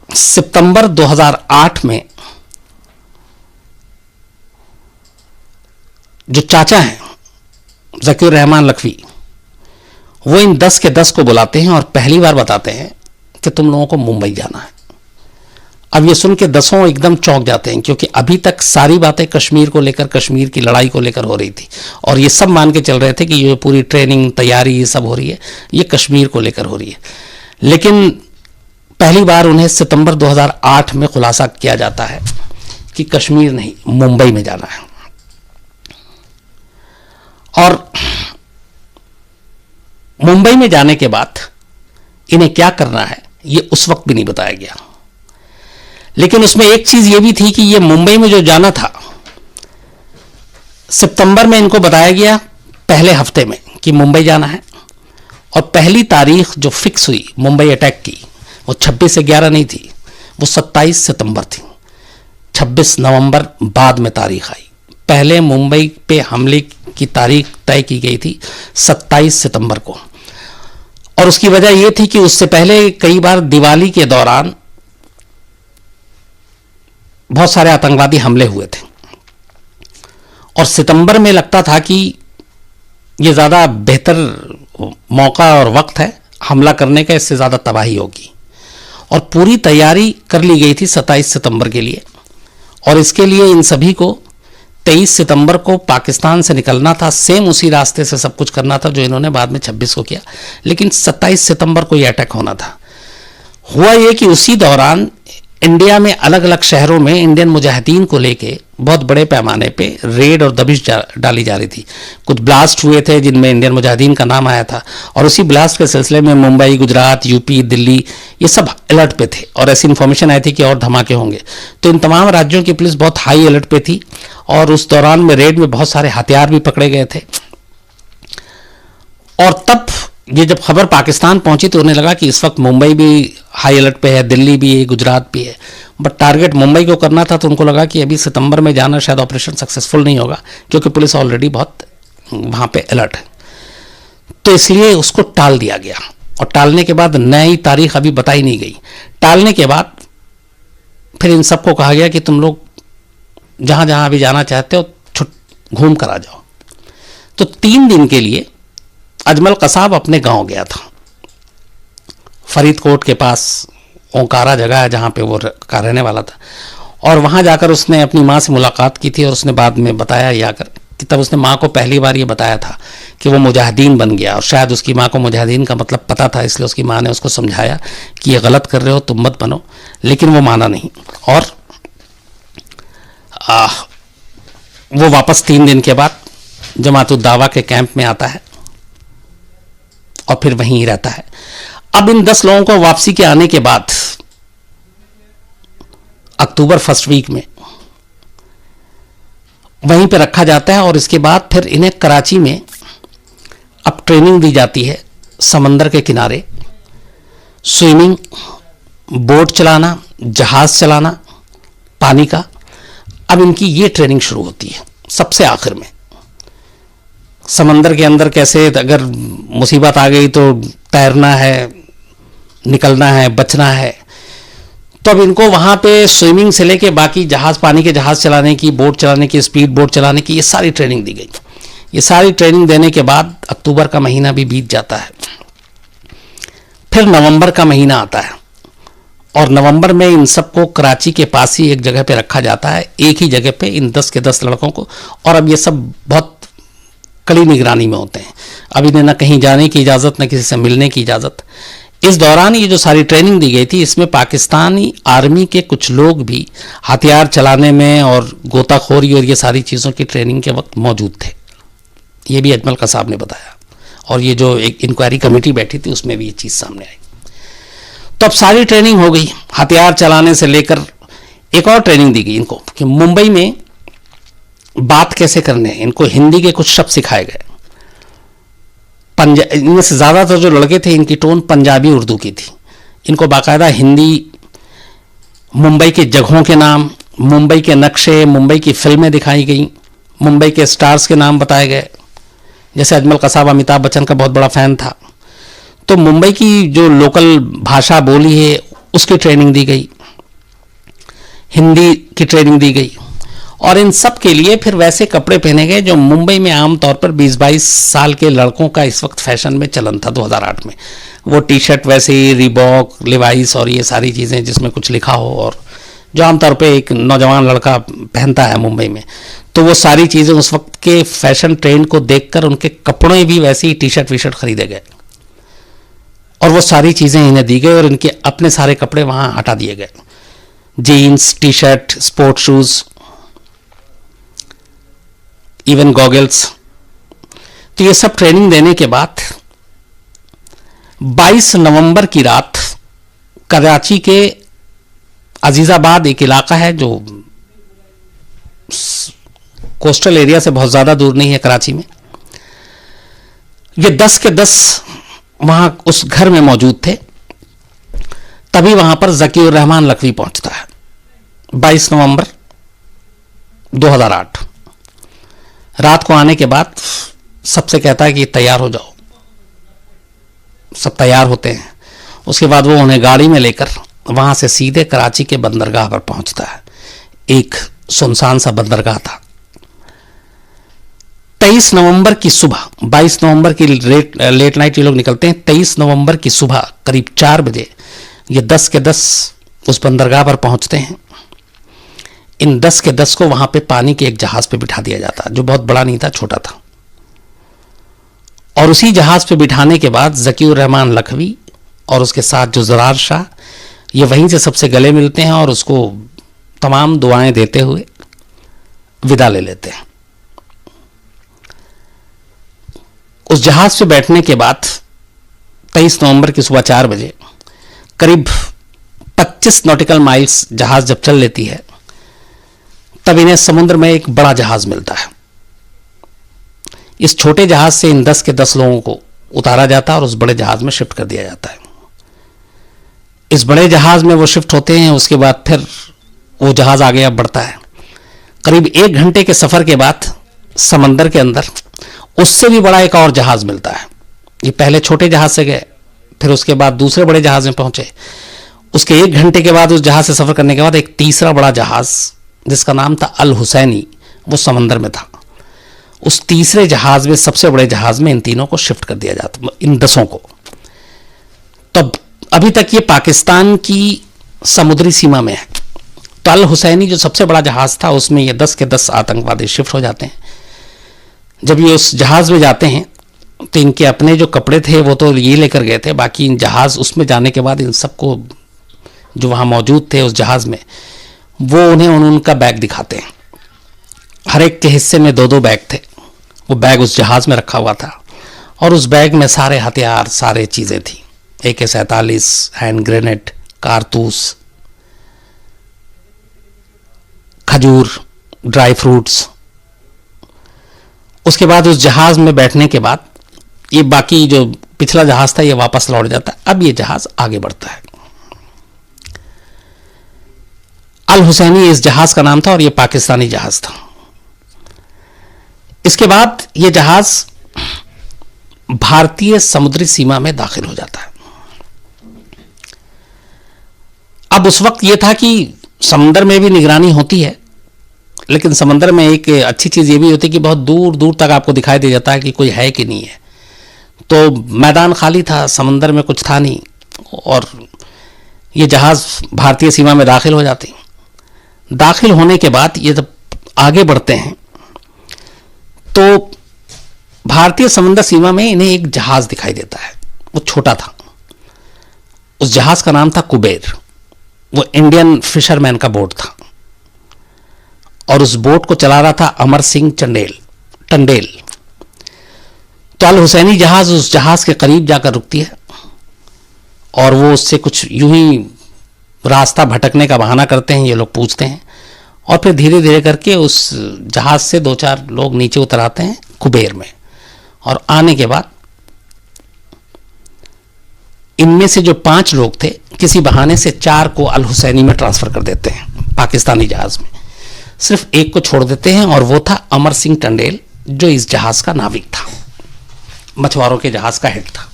सितंबर 2008 में जो चाचा हैं ज़कीउर रहमान लखवी, वो इन 10 के 10 को बुलाते हैं और पहली बार बताते हैं कि तुम लोगों को मुंबई जाना है। अब ये सुन के 10 एकदम चौंक जाते हैं, क्योंकि अभी तक सारी बातें कश्मीर को लेकर, कश्मीर की लड़ाई को लेकर हो रही थी, और ये सब मान के चल रहे थे कि ये पूरी ट्रेनिंग, तैयारी, ये सब हो रही है, ये कश्मीर को लेकर हो रही है। लेकिन पहली बार उन्हें सितंबर 2008 में खुलासा किया जाता है कि कश्मीर नहीं, मुंबई में जाना है। और मुंबई में जाने के बाद इन्हें क्या करना है ये उस वक्त भी नहीं बताया गया। लेकिन उसमें एक चीज ये भी थी कि ये मुंबई में जो जाना था, सितंबर में इनको बताया गया पहले हफ्ते में कि मुंबई जाना है, और पहली तारीख जो फिक्स हुई मुंबई अटैक की, वो 26 से 11 नहीं थी, वो 27 सितंबर थी। 26 नवंबर बाद में तारीख आई। पहले मुंबई पे हमले की तारीख तय की गई थी 27 सितंबर को, और उसकी वजह यह थी कि उससे पहले कई बार दिवाली के दौरान बहुत सारे आतंकवादी हमले हुए थे, और सितंबर में लगता था कि ये ज़्यादा बेहतर मौका और वक्त है हमला करने का, इससे ज़्यादा तबाही होगी। और पूरी तैयारी कर ली गई थी 27 सितंबर के लिए, और इसके लिए इन सभी को 23 सितंबर को पाकिस्तान से निकलना था, सेम उसी रास्ते से सब कुछ करना था जो इन्होंने बाद में 26 को किया, लेकिन 27 सितंबर को ये अटैक होना था। हुआ ये कि उसी दौरान इंडिया में अलग अलग शहरों में इंडियन मुजाहिदीन को लेके बहुत बड़े पैमाने पे रेड और दबिश डाली जा रही थी। कुछ ब्लास्ट हुए थे जिनमें इंडियन मुजाहिदीन का नाम आया था, और उसी ब्लास्ट के सिलसिले में मुंबई, गुजरात, यूपी, दिल्ली, ये सब अलर्ट पे थे, और ऐसी इन्फॉर्मेशन आई थी कि और धमाके होंगे। तो इन तमाम राज्यों की पुलिस बहुत हाई अलर्ट पे थी, और उस दौरान में रेड में बहुत सारे हथियार भी पकड़े गए थे। और तब ये जब खबर पाकिस्तान पहुंची तो उन्हें लगा कि इस वक्त मुंबई भी हाई अलर्ट पे है, दिल्ली भी है, गुजरात भी है, बट टारगेट मुंबई को करना था। तो उनको लगा कि अभी सितंबर में जाना शायद ऑपरेशन सक्सेसफुल नहीं होगा, क्योंकि पुलिस ऑलरेडी बहुत वहाँ पे अलर्ट है। तो इसलिए उसको टाल दिया गया, और टालने के बाद नई तारीख अभी बताई नहीं गई। टालने के बाद फिर इन सबको कहा गया कि तुम लोग जहाँ जहाँ अभी जाना चाहते हो घूम कर आ जाओ। तो 3 दिन के लिए अजमल कसाब अपने गांव गया था, फरीदकोट के पास ओंकारा जगह है जहाँ पे वो का रहने वाला था, और वहाँ जाकर उसने अपनी माँ से मुलाकात की थी, और उसने बाद में बताया ये आकर कि तब उसने माँ को पहली बार ये बताया था कि वो मुजाहिदीन बन गया, और शायद उसकी माँ को मुजाहिदीन का मतलब पता था, इसलिए उसकी माँ ने उसको समझाया कि ये गलत कर रहे हो, तुम मत बनो, लेकिन वो माना नहीं। और वो वापस 3 दिन के बाद जमात-उद-दावा के कैंप में आता है और फिर वहीं ही रहता है। अब इन 10 लोगों को वापसी के आने के बाद अक्टूबर फर्स्ट वीक में वहीं पे रखा जाता है, और इसके बाद फिर इन्हें कराची में अब ट्रेनिंग दी जाती है समंदर के किनारे, स्विमिंग, बोट चलाना, जहाज चलाना, पानी का। अब इनकी ये ट्रेनिंग शुरू होती है सबसे आखिर में। समंदर के अंदर कैसे अगर मुसीबत आ गई तो तैरना है, निकलना है, बचना है। तो अब इनको वहाँ पे स्विमिंग से लेके बाकी जहाज़, पानी के जहाज़ चलाने की, बोट चलाने की, स्पीड बोट चलाने की, ये सारी ट्रेनिंग दी गई। ये सारी ट्रेनिंग देने के बाद अक्टूबर का महीना भी बीत जाता है। फिर नवंबर का महीना आता है और नवंबर में इन सबको कराची के पास ही एक जगह पे रखा जाता है, एक ही जगह पे इन 10 के 10 लड़कों को। और अब ये सब बहुत कड़ी निगरानी में होते हैं। अब इन्हें ना कहीं जाने की इजाज़त, ना किसी से मिलने की इजाज़त। इस दौरान ये जो सारी ट्रेनिंग दी गई थी, इसमें पाकिस्तानी आर्मी के कुछ लोग भी हथियार चलाने में और गोताखोरी और ये सारी चीज़ों की ट्रेनिंग के वक्त मौजूद थे। ये भी अजमल कसाब ने बताया और ये जो एक इंक्वायरी कमेटी बैठी थी उसमें भी ये चीज़ सामने आई। तो अब सारी ट्रेनिंग हो गई, हथियार चलाने से लेकर एक और ट्रेनिंग दी गई इनको कि मुंबई में बात कैसे करने हैं। इनको हिंदी के कुछ शब्द सिखाए गए। इनमें से ज़्यादातर जो लड़के थे इनकी टोन पंजाबी उर्दू की थी। इनको बाकायदा हिंदी, मुंबई के जगहों के नाम, मुंबई के नक्शे, मुंबई की फिल्में दिखाई गई, मुंबई के स्टार्स के नाम बताए गए। जैसे अजमल कसाब अमिताभ बच्चन का बहुत बड़ा फ़ैन था, तो मुंबई की जो लोकल भाषा बोली है उसकी ट्रेनिंग दी गई, हिंदी की ट्रेनिंग दी गई। और इन सब के लिए फिर वैसे कपड़े पहने गए जो मुंबई में आमतौर पर 20-22 साल के लड़कों का इस वक्त फैशन में चलन था 2008 में। वो टी शर्ट वैसे ही रिबॉक, लिवाइस और ये सारी चीज़ें जिसमें कुछ लिखा हो, और जो आमतौर पे एक नौजवान लड़का पहनता है मुंबई में। तो वो सारी चीज़ें उस वक्त के फैशन ट्रेंड को देखकर उनके कपड़े भी वैसे ही टी शर्ट वी शर्ट खरीदे गए और वो सारी चीज़ें इन्हें दी गई और इनके अपने सारे कपड़े वहाँ हटा दिए गए। Jeans, T shirt, sport shoes, even goggles. तो ये सब ट्रेनिंग देने के बाद 22 नवंबर की रात कराची के अजीज़ाबाद एक इलाका है जो कोस्टल एरिया से बहुत ज़्यादा दूर नहीं है कराची में, ये 10 के 10 वहां उस घर में मौजूद थे। तभी वहां पर ज़कीउर रहमान लखवी पहुंचता है 22 नवंबर 2008। रात को आने के बाद सबसे कहता है कि तैयार हो जाओ। सब तैयार होते हैं। उसके बाद वो उन्हें गाड़ी में लेकर वहां से सीधे कराची के बंदरगाह पर पहुंचता है। एक सुनसान सा बंदरगाह था। 23 नवंबर की सुबह, 22 नवंबर की लेट नाइट ये लोग निकलते हैं। 23 नवंबर की सुबह करीब 4 बजे ये 10 के 10 उस बंदरगाह पर पहुंचते हैं। इन 10 के 10 को वहां पे पानी के एक जहाज पे बिठा दिया जाता, जो बहुत बड़ा नहीं था, छोटा था। और उसी जहाज पे बिठाने के बाद ज़कीउर रहमान लखवी और उसके साथ जो ज़रार शाह, ये वहीं से सबसे गले मिलते हैं और उसको तमाम दुआएं देते हुए विदा ले लेते हैं। उस जहाज पे बैठने के बाद 23 नवंबर की सुबह 4 बजे करीब 25 नॉटिकल माइल्स जहाज जब चल लेती है, तब इन्हें समुद्र में एक बड़ा जहाज मिलता है। इस छोटे जहाज से इन 10 के 10 लोगों को उतारा जाता है और उस बड़े जहाज में शिफ्ट कर दिया जाता है। इस बड़े जहाज में वो शिफ्ट होते हैं। उसके बाद फिर वो जहाज आगे अब बढ़ता है। करीब 1 घंटे के सफर के बाद समंदर के अंदर उससे भी बड़ा एक और जहाज मिलता है। ये पहले छोटे जहाज से गए, फिर उसके बाद दूसरे बड़े जहाज में पहुंचे। उसके 1 घंटे के बाद उस जहाज से सफर करने के बाद एक तीसरा बड़ा जहाज जिसका नाम था अल हुसैनी, वो समंदर में था। उस तीसरे जहाज में, सबसे बड़े जहाज में, इन तीनों को शिफ्ट कर दिया जाता, इन 10 को। तो अभी तक ये पाकिस्तान की समुद्री सीमा में है। तो अल हुसैनी जो सबसे बड़ा जहाज था, उसमें ये 10 के 10 आतंकवादी शिफ्ट हो जाते हैं। जब ये उस जहाज में जाते हैं तो इनके अपने जो कपड़े थे वो तो ये लेकर गए थे, बाकी इन जहाज उसमें जाने के बाद इन सबको जो वहाँ मौजूद थे उस जहाज में, वो उन्हें उनका बैग दिखाते हैं। हर एक के हिस्से में 2-2 बैग थे। वो बैग उस जहाज में रखा हुआ था और उस बैग में सारे हथियार, सारे चीज़ें थी। AK-47, हैंड ग्रेनेड, कारतूस, खजूर, ड्राई फ्रूट्स। उसके बाद उस जहाज में बैठने के बाद ये बाकी जो पिछला जहाज था ये वापस लौट जाता है। अब ये जहाज आगे बढ़ता है। अल हुसैनी इस जहाज का नाम था और ये पाकिस्तानी जहाज था। इसके बाद ये जहाज भारतीय समुद्री सीमा में दाखिल हो जाता है। अब उस वक्त ये था कि समंदर में भी निगरानी होती है, लेकिन समंदर में एक अच्छी चीज़ ये भी होती है कि बहुत दूर दूर तक आपको दिखाई दे जाता है कि कोई है कि नहीं है। तो मैदान खाली था, समंदर में कुछ था नहीं, और ये जहाज़ भारतीय सीमा में दाखिल हो जाते हैं। दाखिल होने के बाद ये जब आगे बढ़ते हैं तो भारतीय समंदर सीमा में इन्हें एक जहाज़ दिखाई देता है। वो छोटा था, उस जहाज़ का नाम था कुबेर। वो इंडियन फिशरमैन का बोट था और उस बोट को चला रहा था अमर सिंह टंडेल। तो अल हुसैनी जहाज उस जहाज के करीब जाकर रुकती है और वो उससे कुछ यूं ही रास्ता भटकने का बहाना करते हैं, ये लोग पूछते हैं, और फिर धीरे धीरे करके उस जहाज से 2-4 लोग नीचे उतर आते हैं कुबेर में। और आने के बाद इनमें से जो 5 लोग थे, किसी बहाने से 4 को अल हुसैनी में ट्रांसफर कर देते हैं, पाकिस्तानी जहाज में। सिर्फ एक को छोड़ देते हैं और वो था अमर सिंह टंडेल, जो इस जहाज का नाविक था, मछुआरों के जहाज का हेड था।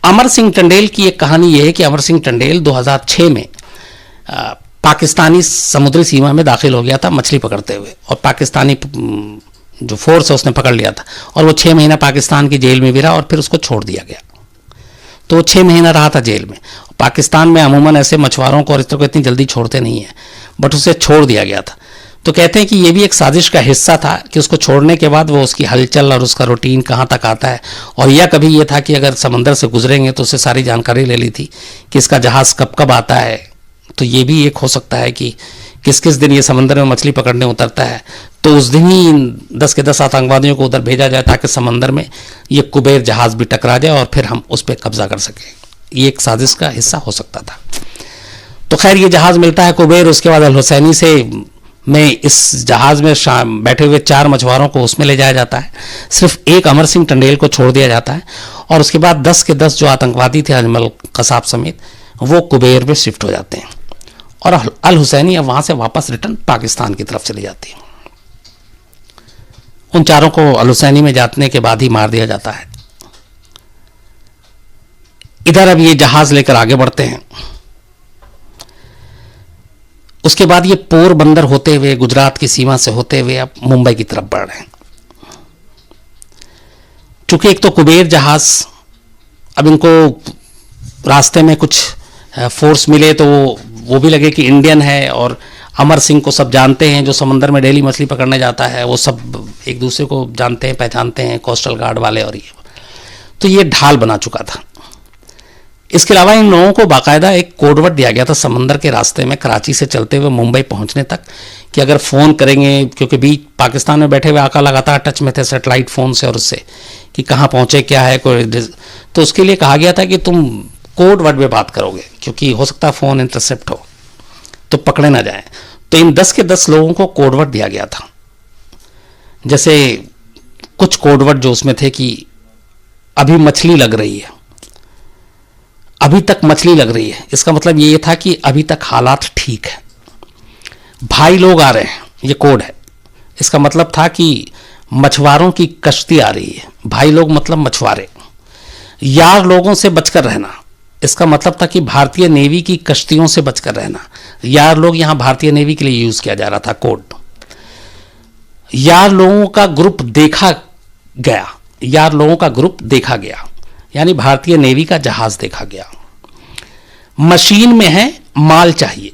अमर सिंह टंडेल की एक कहानी यह है कि अमर सिंह टंडेल 2006 में पाकिस्तानी समुद्री सीमा में दाखिल हो गया था मछली पकड़ते हुए, और पाकिस्तानी जो फोर्स है उसने पकड़ लिया था, और वो 6 महीना पाकिस्तान की जेल में भी रहा और फिर उसको छोड़ दिया गया। तो वो 6 महीना रहा था जेल में। पाकिस्तान में अमूमन ऐसे मछुआरों को और इस तरह को इतनी जल्दी छोड़ते नहीं है, बट उसे छोड़ दिया गया था। तो कहते हैं कि ये भी एक साजिश का हिस्सा था कि उसको छोड़ने के बाद वो उसकी हलचल और उसका रूटीन कहाँ तक आता है, और यह कभी ये था कि अगर समंदर से गुजरेंगे तो उससे सारी जानकारी ले ली थी कि इसका जहाज़ कब कब आता है। तो ये भी एक हो सकता है कि किस किस दिन ये समंदर में मछली पकड़ने उतरता है, तो उस दिन ही 10 के 10 आतंकवादियों को उधर भेजा जाए ताकि समंदर में ये कुबेर जहाज़ भी टकरा जाए और फिर हम उस पर कब्जा कर सकें। ये एक साजिश का हिस्सा हो सकता था। तो खैर ये जहाज़ मिलता है कुबेर। उसके बाद अल हुसैनी से में इस जहाज़ में बैठे हुए 4 मछुआरों को उसमें ले जाया जाता है। सिर्फ एक अमर सिंह टंडेल को छोड़ दिया जाता है, और उसके बाद 10 के 10 जो आतंकवादी थे अजमल कसाब समेत, वो कुबेर में शिफ्ट हो जाते हैं, और अल हुसैनी अब वहाँ से वापस रिटर्न पाकिस्तान की तरफ चली जाती है। उन 4 को अल हुसैनी में जाने के बाद ही मार दिया जाता है। इधर अब ये जहाज़ लेकर आगे बढ़ते हैं। उसके बाद ये पोरबंदर होते हुए, गुजरात की सीमा से होते हुए अब मुंबई की तरफ बढ़ रहे हैं। चूंकि एक तो कुबेर जहाज, अब इनको रास्ते में कुछ फोर्स मिले तो वो भी लगे कि इंडियन है, और अमर सिंह को सब जानते हैं जो समंदर में डेली मछली पकड़ने जाता है, वो सब एक दूसरे को जानते हैं, पहचानते हैं, कोस्टल गार्ड वाले, और ये तो ये ढाल बना चुका था। इसके अलावा इन लोगों को बाकायदा एक कोडवर्ड दिया गया था समंदर के रास्ते में कराची से चलते हुए मुंबई पहुंचने तक, कि अगर फ़ोन करेंगे, क्योंकि बीच पाकिस्तान में बैठे हुए आका लगातार टच में थे सेटेलाइट फ़ोन से और उससे, कि कहाँ पहुँचे, क्या है कोई, तो उसके लिए कहा गया था कि तुम कोड वर्ड में बात करोगे, क्योंकि हो सकता है फ़ोन इंटरसेप्ट हो तो पकड़े ना जाए। तो इन 10 के 10 लोगों को कोडवर्ड दिया गया था। जैसे कुछ कोडवर्ड जो उसमें थे कि अभी मछली लग रही है, अभी तक मछली लग रही है, इसका मतलब ये था कि अभी तक हालात ठीक है। भाई लोग आ रहे हैं, ये कोड है, इसका मतलब था कि मछुआरों की कश्ती आ रही है। भाई लोग मतलब मछुआरे। यार लोगों से बचकर रहना, इसका मतलब था कि भारतीय नेवी की कश्तियों से बचकर रहना। यार लोग यहां भारतीय नेवी के लिए यूज किया जा रहा था कोड। यार लोगों का ग्रुप देखा गया, यार लोगों का ग्रुप देखा गया, यानी भारतीय नेवी का जहाज देखा गया। मशीन में है, माल चाहिए।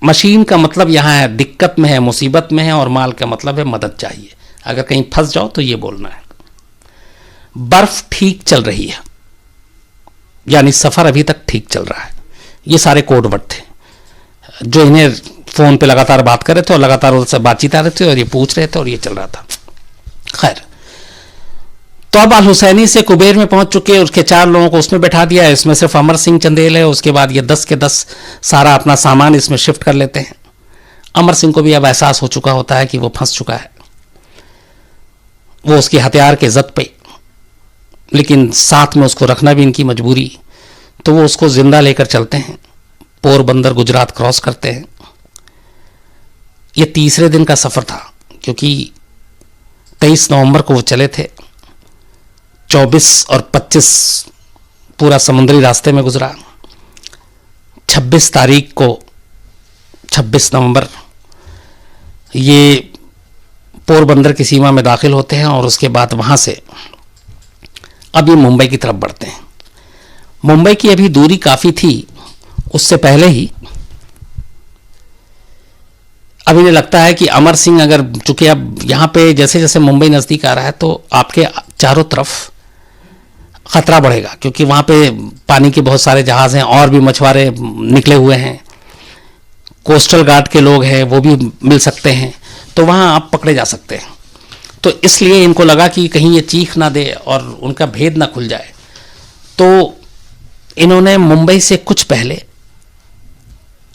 मशीन का मतलब यहां है दिक्कत में है, मुसीबत में है, और माल का मतलब है मदद चाहिए। अगर कहीं फंस जाओ तो ये बोलना है। बर्फ ठीक चल रही है, यानी सफर अभी तक ठीक चल रहा है। ये सारे कोडवर्ड थे जो इन्हें फोन पे लगातार बात कर रहे थे और लगातार उनसे बातचीत आ रहे थे और ये पूछ रहे थे और ये चल रहा था। खैर, तो अब अल हुसैनी से कुबेर में पहुंच चुके, उसके 4 लोगों को उसमें बैठा दिया। इसमें सिर्फ अमर सिंह चंदेल है। उसके बाद ये 10 के 10 सारा अपना सामान इसमें शिफ्ट कर लेते हैं। अमर सिंह को भी अब एहसास हो चुका होता है कि वो फंस चुका है, वो उसके हथियार के जद पे, लेकिन साथ में उसको रखना भी इनकी मजबूरी। तो वो उसको जिंदा लेकर चलते हैं, पोरबंदर गुजरात क्रॉस करते हैं। ये तीसरे दिन का सफ़र था, क्योंकि 23 नवंबर को वो चले थे। 24 और 25 पूरा समुद्री रास्ते में गुजरा। 26 तारीख को 26 नवंबर ये पोरबंदर की सीमा में दाखिल होते हैं और उसके बाद वहाँ से अब ये मुंबई की तरफ बढ़ते हैं। मुंबई की अभी दूरी काफ़ी थी, उससे पहले ही अब इन्हें लगता है कि अमर सिंह, अगर चूंकि अब यहाँ पे जैसे जैसे मुंबई नज़दीक आ रहा है तो आपके चारों तरफ खतरा बढ़ेगा, क्योंकि वहाँ पे पानी के बहुत सारे जहाज हैं और भी मछुआरे निकले हुए हैं, कोस्टल गार्ड के लोग हैं वो भी मिल सकते हैं, तो वहाँ आप पकड़े जा सकते हैं। तो इसलिए इनको लगा कि कहीं ये चीख ना दे और उनका भेद ना खुल जाए, तो इन्होंने मुंबई से कुछ पहले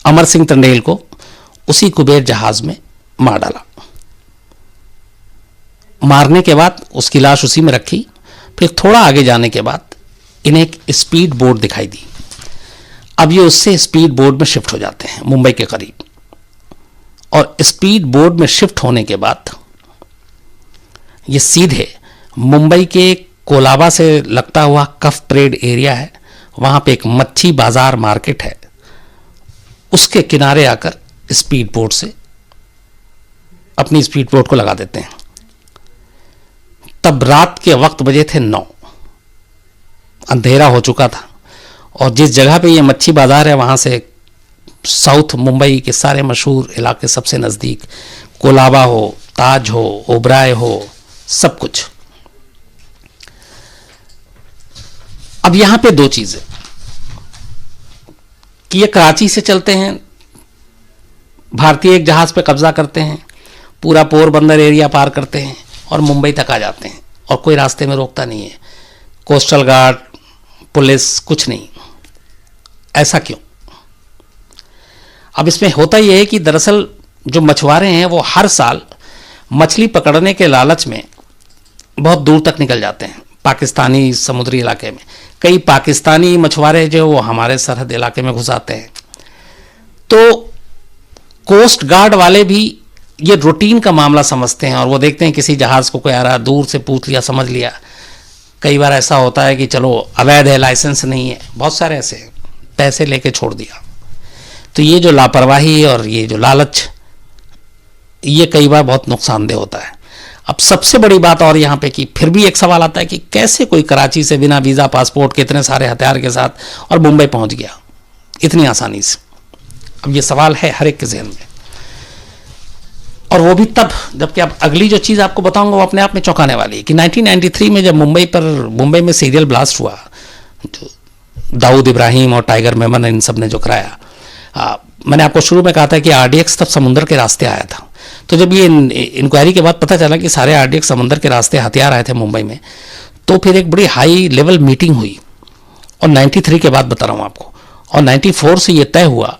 अमर सिंह टंडेल को उसी कुबेर जहाज में मार डाला। मारने के बाद उसकी लाश उसी में रखी। फिर थोड़ा आगे जाने के बाद इन्हें एक स्पीड बोट दिखाई दी। अब ये उससे स्पीड बोट में शिफ्ट हो जाते हैं मुंबई के करीब, और स्पीड बोट में शिफ्ट होने के बाद ये सीधे मुंबई के कोलाबा से लगता हुआ कफ परेड एरिया है, वहां पे एक मच्छी बाजार मार्केट है, उसके किनारे आकर स्पीड बोट से अपनी स्पीड बोट को लगा देते हैं। तब रात के वक्त बजे थे 9, अंधेरा हो चुका था, और जिस जगह पे ये मच्छी बाजार है वहां से साउथ मुंबई के सारे मशहूर इलाके सबसे नज़दीक, कोलाबा हो, ताज हो, ओबराय हो, सब कुछ। अब यहां पे दो चीजें कि ये कराची से चलते हैं, भारतीय एक जहाज पे कब्जा करते हैं, पूरा पोरबंदर एरिया पार करते हैं और मुंबई तक आ जाते हैं, और कोई रास्ते में रोकता नहीं है, कोस्टल गार्ड, पुलिस, कुछ नहीं। ऐसा क्यों? अब इसमें होता यह है कि दरअसल जो मछुआरे हैं वो हर साल मछली पकड़ने के लालच में बहुत दूर तक निकल जाते हैं पाकिस्तानी समुद्री इलाके में। कई पाकिस्तानी मछुआरे जो वो हमारे सरहद इलाके में घुस आते हैं, तो कोस्ट गार्ड वाले भी ये रूटीन का मामला समझते हैं और वो देखते हैं किसी जहाज को कोई आ रहा, दूर से पूछ लिया, समझ लिया। कई बार ऐसा होता है कि चलो अवैध है, लाइसेंस नहीं है, बहुत सारे ऐसे हैं, पैसे लेके छोड़ दिया। तो ये जो लापरवाही और ये जो लालच, ये कई बार बहुत नुकसानदेह होता है। अब सबसे बड़ी बात और यहाँ पे कि फिर भी एक सवाल आता है कि कैसे कोई कराची से बिना वीज़ा, पासपोर्ट के इतने सारे हथियार के साथ और मुंबई पहुँच गया इतनी आसानी से। अब ये सवाल है हर एक के जहन में, और वो भी तब जबकि अब अगली जो चीज़ आपको बताऊंगा वो अपने आप में चौंकाने वाली है कि 1993 में जब मुंबई में सीरियल ब्लास्ट हुआ, जो दाऊद इब्राहिम और टाइगर मेमन इन सब ने जो कराया, मैंने आपको शुरू में कहा था कि आरडीएक्स तब समुद्र के रास्ते आया था। तो जब ये इंक्वायरी के बाद पता चला कि सारे आरडीएक्स समुद्र के रास्ते हथियार आए थे मुंबई में, तो फिर एक बड़ी हाई लेवल मीटिंग हुई, और 93 के बाद बता रहा हूँ आपको, और 94 से ये तय हुआ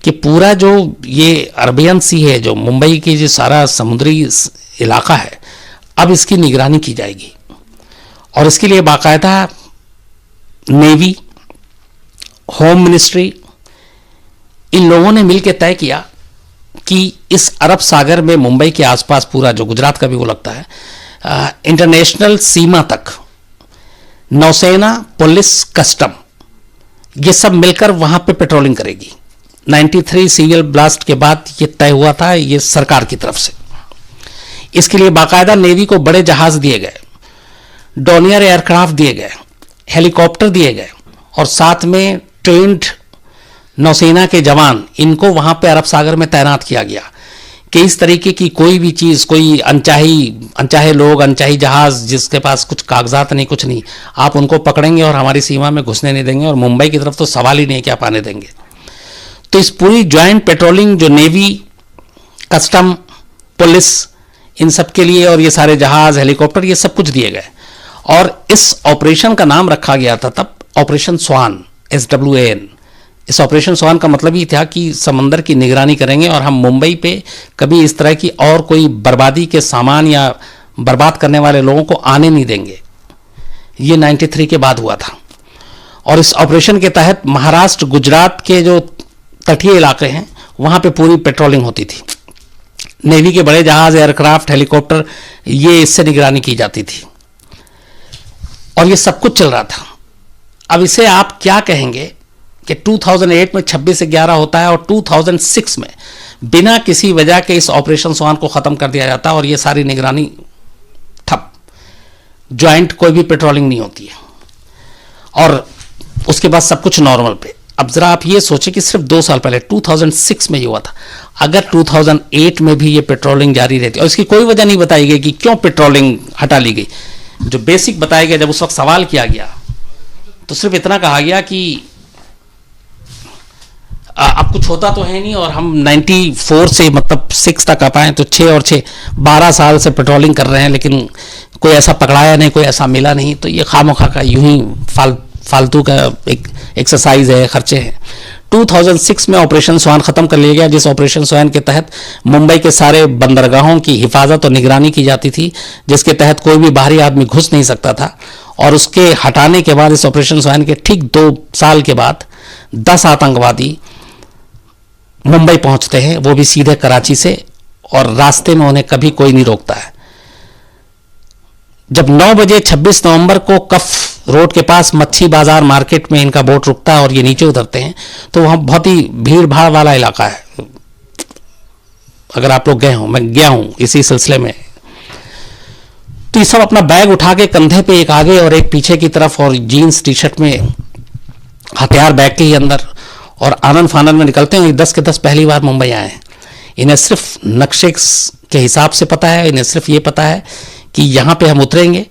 कि पूरा जो ये अरबियन सी है, जो मुंबई की जो सारा समुद्री इलाका है, अब इसकी निगरानी की जाएगी। और इसके लिए बाकायदा नेवी, होम मिनिस्ट्री, इन लोगों ने मिलकर तय किया कि इस अरब सागर में मुंबई के आसपास पूरा जो गुजरात का भी वो लगता है, इंटरनेशनल सीमा तक नौसेना, पुलिस, कस्टम, ये सब मिलकर वहां पे पेट्रोलिंग करेगी। 93 सीरियल ब्लास्ट के बाद ये तय हुआ था, ये सरकार की तरफ से। इसके लिए बाकायदा नेवी को बड़े जहाज दिए गए, डॉनियर एयरक्राफ्ट दिए गए, हेलीकॉप्टर दिए गए, और साथ में ट्रेंड नौसेना के जवान, इनको वहां पे अरब सागर में तैनात किया गया कि इस तरीके की कोई भी चीज़, कोई अनचाहे लोग, अनचाही जहाज जिसके पास कुछ कागजात नहीं, कुछ नहीं, आप उनको पकड़ेंगे और हमारी सीमा में घुसने नहीं देंगे, और मुंबई की तरफ तो सवाल ही नहीं क्या पाने देंगे। तो इस पूरी ज्वाइंट पेट्रोलिंग जो नेवी, कस्टम, पुलिस, इन सब के लिए, और ये सारे जहाज, हेलीकॉप्टर, ये सब कुछ दिए गए, और इस ऑपरेशन का नाम रखा गया था तब ऑपरेशन स्वान, SWAN। इस ऑपरेशन स्वान का मतलब ही था कि समंदर की निगरानी करेंगे और हम मुंबई पे कभी इस तरह की और कोई बर्बादी के सामान या बर्बाद करने वाले लोगों को आने नहीं देंगे। ये 93 के बाद हुआ था, और इस ऑपरेशन के तहत महाराष्ट्र, गुजरात के जो तटीय इलाके हैं वहां पे पूरी पेट्रोलिंग होती थी। नेवी के बड़े जहाज, एयरक्राफ्ट, हेलीकॉप्टर, ये इससे निगरानी की जाती थी, और ये सब कुछ चल रहा था। अब इसे आप क्या कहेंगे कि 2008 में 26/11 होता है और 2006 में बिना किसी वजह के इस ऑपरेशन स्वान को खत्म कर दिया जाता है और ये सारी निगरानी ठप, ज्वाइंट कोई भी पेट्रोलिंग नहीं होती है और उसके बाद सब कुछ नॉर्मल पे। अब जरा आप ये सोचें कि सिर्फ 2 साल पहले 2006 में ये हुआ था, अगर 2008 में भी ये पेट्रोलिंग जारी रहती और इसकी कोई वजह नहीं बताई गई कि क्यों पेट्रोलिंग हटा ली गई, जो बेसिक बताया गया जब उस वक्त सवाल किया गया तो सिर्फ इतना कहा गया कि अब कुछ होता तो है नहीं और हम 94 से मतलब 6 तक आ पाए तो 6 और 6 12 साल से पेट्रोलिंग कर रहे हैं लेकिन कोई ऐसा पकड़ाया नहीं, कोई ऐसा मिला नहीं, तो ये खामोखा का यूं ही फालतू का एक एक्सरसाइज है, खर्चे हैं। 2006 में ऑपरेशन स्वान खत्म कर लिया गया, जिस ऑपरेशन स्वान के तहत मुंबई के सारे बंदरगाहों की हिफाजत और निगरानी की जाती थी, जिसके तहत कोई भी बाहरी आदमी घुस नहीं सकता था। और उसके हटाने के बाद, इस ऑपरेशन स्वान के ठीक 2 साल के बाद 10 आतंकवादी मुंबई पहुंचते हैं, वो भी सीधे कराची से, और रास्ते में उन्हें कभी कोई नहीं रोकता है। जब 9 बजे 26 नवंबर को कफ रोड के पास मच्छी बाजार मार्केट में इनका बोट रुकता है और ये नीचे उतरते हैं, तो वहां बहुत ही भीड़ भाड़ वाला इलाका है। अगर आप लोग गए हों, मैं गया हूं इसी सिलसिले में, तो ये सब अपना बैग उठा के कंधे पे, एक आगे और एक पीछे की तरफ, और जीन्स टी शर्ट में, हथियार बैग के ही अंदर, और आनंद फानंद में निकलते हैं। 10 के 10 पहली बार मुंबई आए हैं। इन्हें सिर्फ नक्शे के हिसाब से पता है, इन्हें सिर्फ ये पता है कि यहां पे हम उतरेंगे,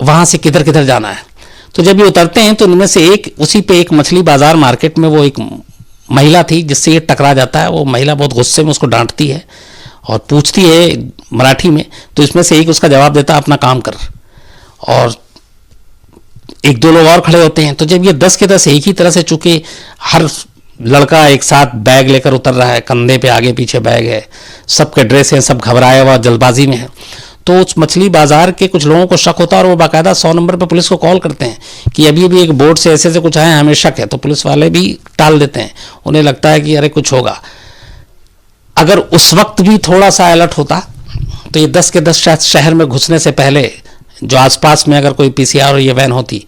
वहां से किधर किधर जाना है। तो जब ये उतरते हैं तो इनमें से एक, उसी पे एक मछली बाजार मार्केट में वो एक महिला थी जिससे ये टकरा जाता है। वो महिला बहुत गुस्से में उसको डांटती है और पूछती है मराठी में, तो इसमें से एक उसका जवाब देता है अपना काम कर, और 1-2 लोग और खड़े होते हैं। तो जब ये 10 के 10 एक ही तरह से, चूंकि हर लड़का एक साथ बैग लेकर उतर रहा है, कंधे पे आगे पीछे बैग है, सबके ड्रेस हैं, सब घबराया हुआ जल्दबाजी में है, तो उस मछली बाजार के कुछ लोगों को शक होता है और वो बाकायदा 100 नंबर पर पुलिस को कॉल करते हैं कि अभी भी एक बोट से ऐसे कुछ आए, हमें शक है। तो पुलिस वाले भी टाल देते हैं, उन्हें लगता है कि अरे कुछ होगा। अगर उस वक्त भी थोड़ा सा अलर्ट होता तो ये 10 के 10 शायद शहर में घुसने से पहले जो आसपास में अगर कोई पीसीआर और ये वैन होती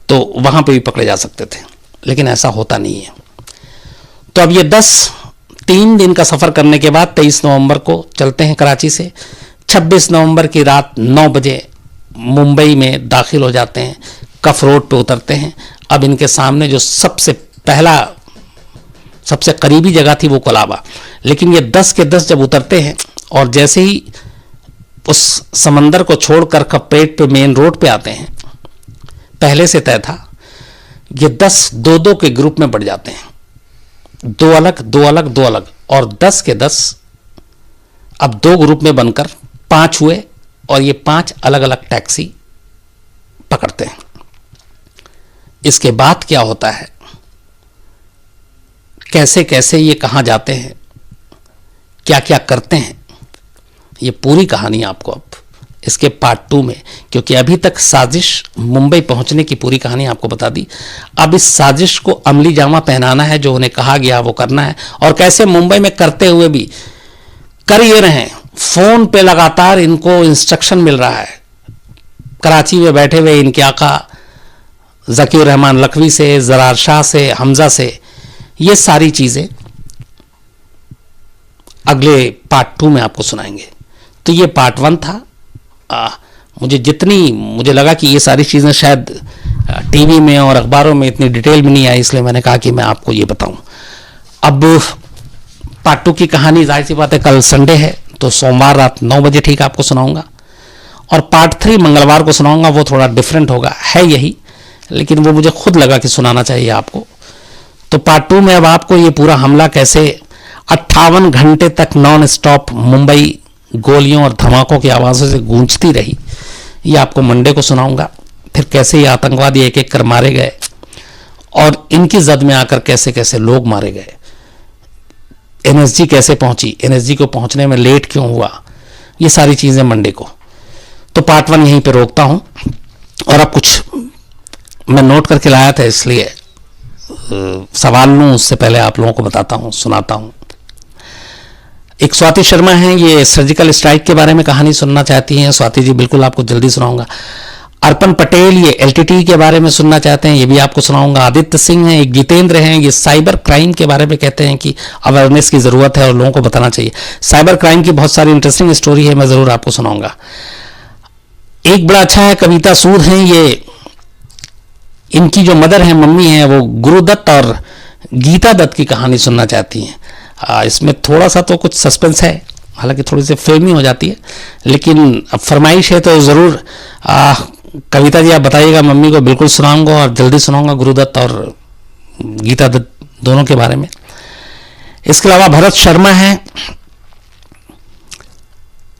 तो वहां पे भी पकड़े जा सकते थे, लेकिन ऐसा होता नहीं है। तो अब ये 3 दिन का सफर करने के बाद 23 नवंबर को चलते हैं कराची से। 26 नवंबर की रात 9 बजे मुंबई में दाखिल हो जाते हैं, कफ रोड पे उतरते हैं। अब इनके सामने जो सबसे करीबी जगह थी वो कोलाबा, लेकिन ये 10 के 10 जब उतरते हैं और जैसे ही उस समंदर को छोड़कर कपरेट पे मेन रोड पे आते हैं, पहले से तय था ये 10 2-2 के ग्रुप में बढ़ जाते हैं, 2 अलग 2 अलग 2 अलग, और 10 के 10 अब 2 ग्रुप में बनकर 5 हुए और ये 5 अलग अलग टैक्सी पकड़ते हैं। इसके बाद क्या होता है, कैसे कैसे ये कहां जाते हैं, क्या क्या करते हैं, ये पूरी कहानी आपको अब इसके पार्ट 2 में, क्योंकि अभी तक साजिश मुंबई पहुंचने की पूरी कहानी आपको बता दी। अब इस साजिश को अमली जामा पहनाना है, जो उन्हें कहा गया वो करना है, और कैसे मुंबई में करते हुए भी कर ये रहे हैं। फोन पे लगातार इनको इंस्ट्रक्शन मिल रहा है, कराची में बैठे हुए इनके आका ज़कीर रहमान लखवी से, ज़रार शाह से, हमजा से। ये सारी चीज़ें अगले पार्ट 2 में आपको सुनाएंगे। तो ये पार्ट 1 था। मुझे लगा कि ये सारी चीज़ें शायद टीवी में और अखबारों में इतनी डिटेल में नहीं आई, इसलिए मैंने कहा कि मैं आपको ये बताऊं। अब पार्ट 2 की कहानी जाहिर सी बात है कल संडे है, तो सोमवार रात 9 बजे ठीक आपको सुनाऊंगा, और पार्ट 3 मंगलवार को सुनाऊंगा। वो थोड़ा डिफरेंट होगा, है यही, लेकिन वो मुझे खुद लगा कि सुनाना चाहिए आपको। तो पार्ट 2 में अब आपको ये पूरा हमला कैसे 58 घंटे तक नॉन स्टॉप मुंबई गोलियों और धमाकों की आवाज़ों से गूंजती रही, ये आपको मंडे को सुनाऊंगा। फिर कैसे ये आतंकवादी एक एक कर मारे गए और इनकी जद में आकर कैसे कैसे लोग मारे गए, एनएसजी कैसे पहुंची, एनएसजी को पहुंचने में लेट क्यों हुआ, ये सारी चीज़ें मंडे को। तो पार्ट 1 यहीं पे रोकता हूं, और अब कुछ मैं नोट करके लाया था, इसलिए सवाल लूँ उससे पहले आप लोगों को बताता हूँ, सुनाता हूँ। एक स्वाति शर्मा हैं, ये सर्जिकल स्ट्राइक के बारे में कहानी सुनना चाहती हैं। स्वाति जी, बिल्कुल आपको जल्दी सुनाऊंगा। अर्पण पटेल ये एलटीटी के बारे में सुनना चाहते हैं, ये भी आपको सुनाऊंगा। आदित्य सिंह हैं, एक जितेंद्र हैं, ये साइबर क्राइम के बारे में कहते हैं कि अवेयरनेस की ज़रूरत है और लोगों को बताना चाहिए। साइबर क्राइम की बहुत सारी इंटरेस्टिंग स्टोरी है, मैं ज़रूर आपको सुनाऊंगा। एक बड़ा अच्छा है, कविता सूद हैं, ये इनकी जो मदर हैं, मम्मी हैं, वो गुरुदत्त और गीता दत्त की कहानी सुनना चाहती हैं। इसमें थोड़ा सा तो कुछ सस्पेंस है, हालांकि थोड़ी सी फिल्मी हो जाती है, लेकिन अब फरमाइश है तो ज़रूर कविता जी आप बताइएगा, मम्मी को बिल्कुल सुनाऊंगा और जल्दी सुनाऊंगा गुरुदत्त और गीता दत्त दोनों के बारे में। इसके अलावा भरत शर्मा हैं,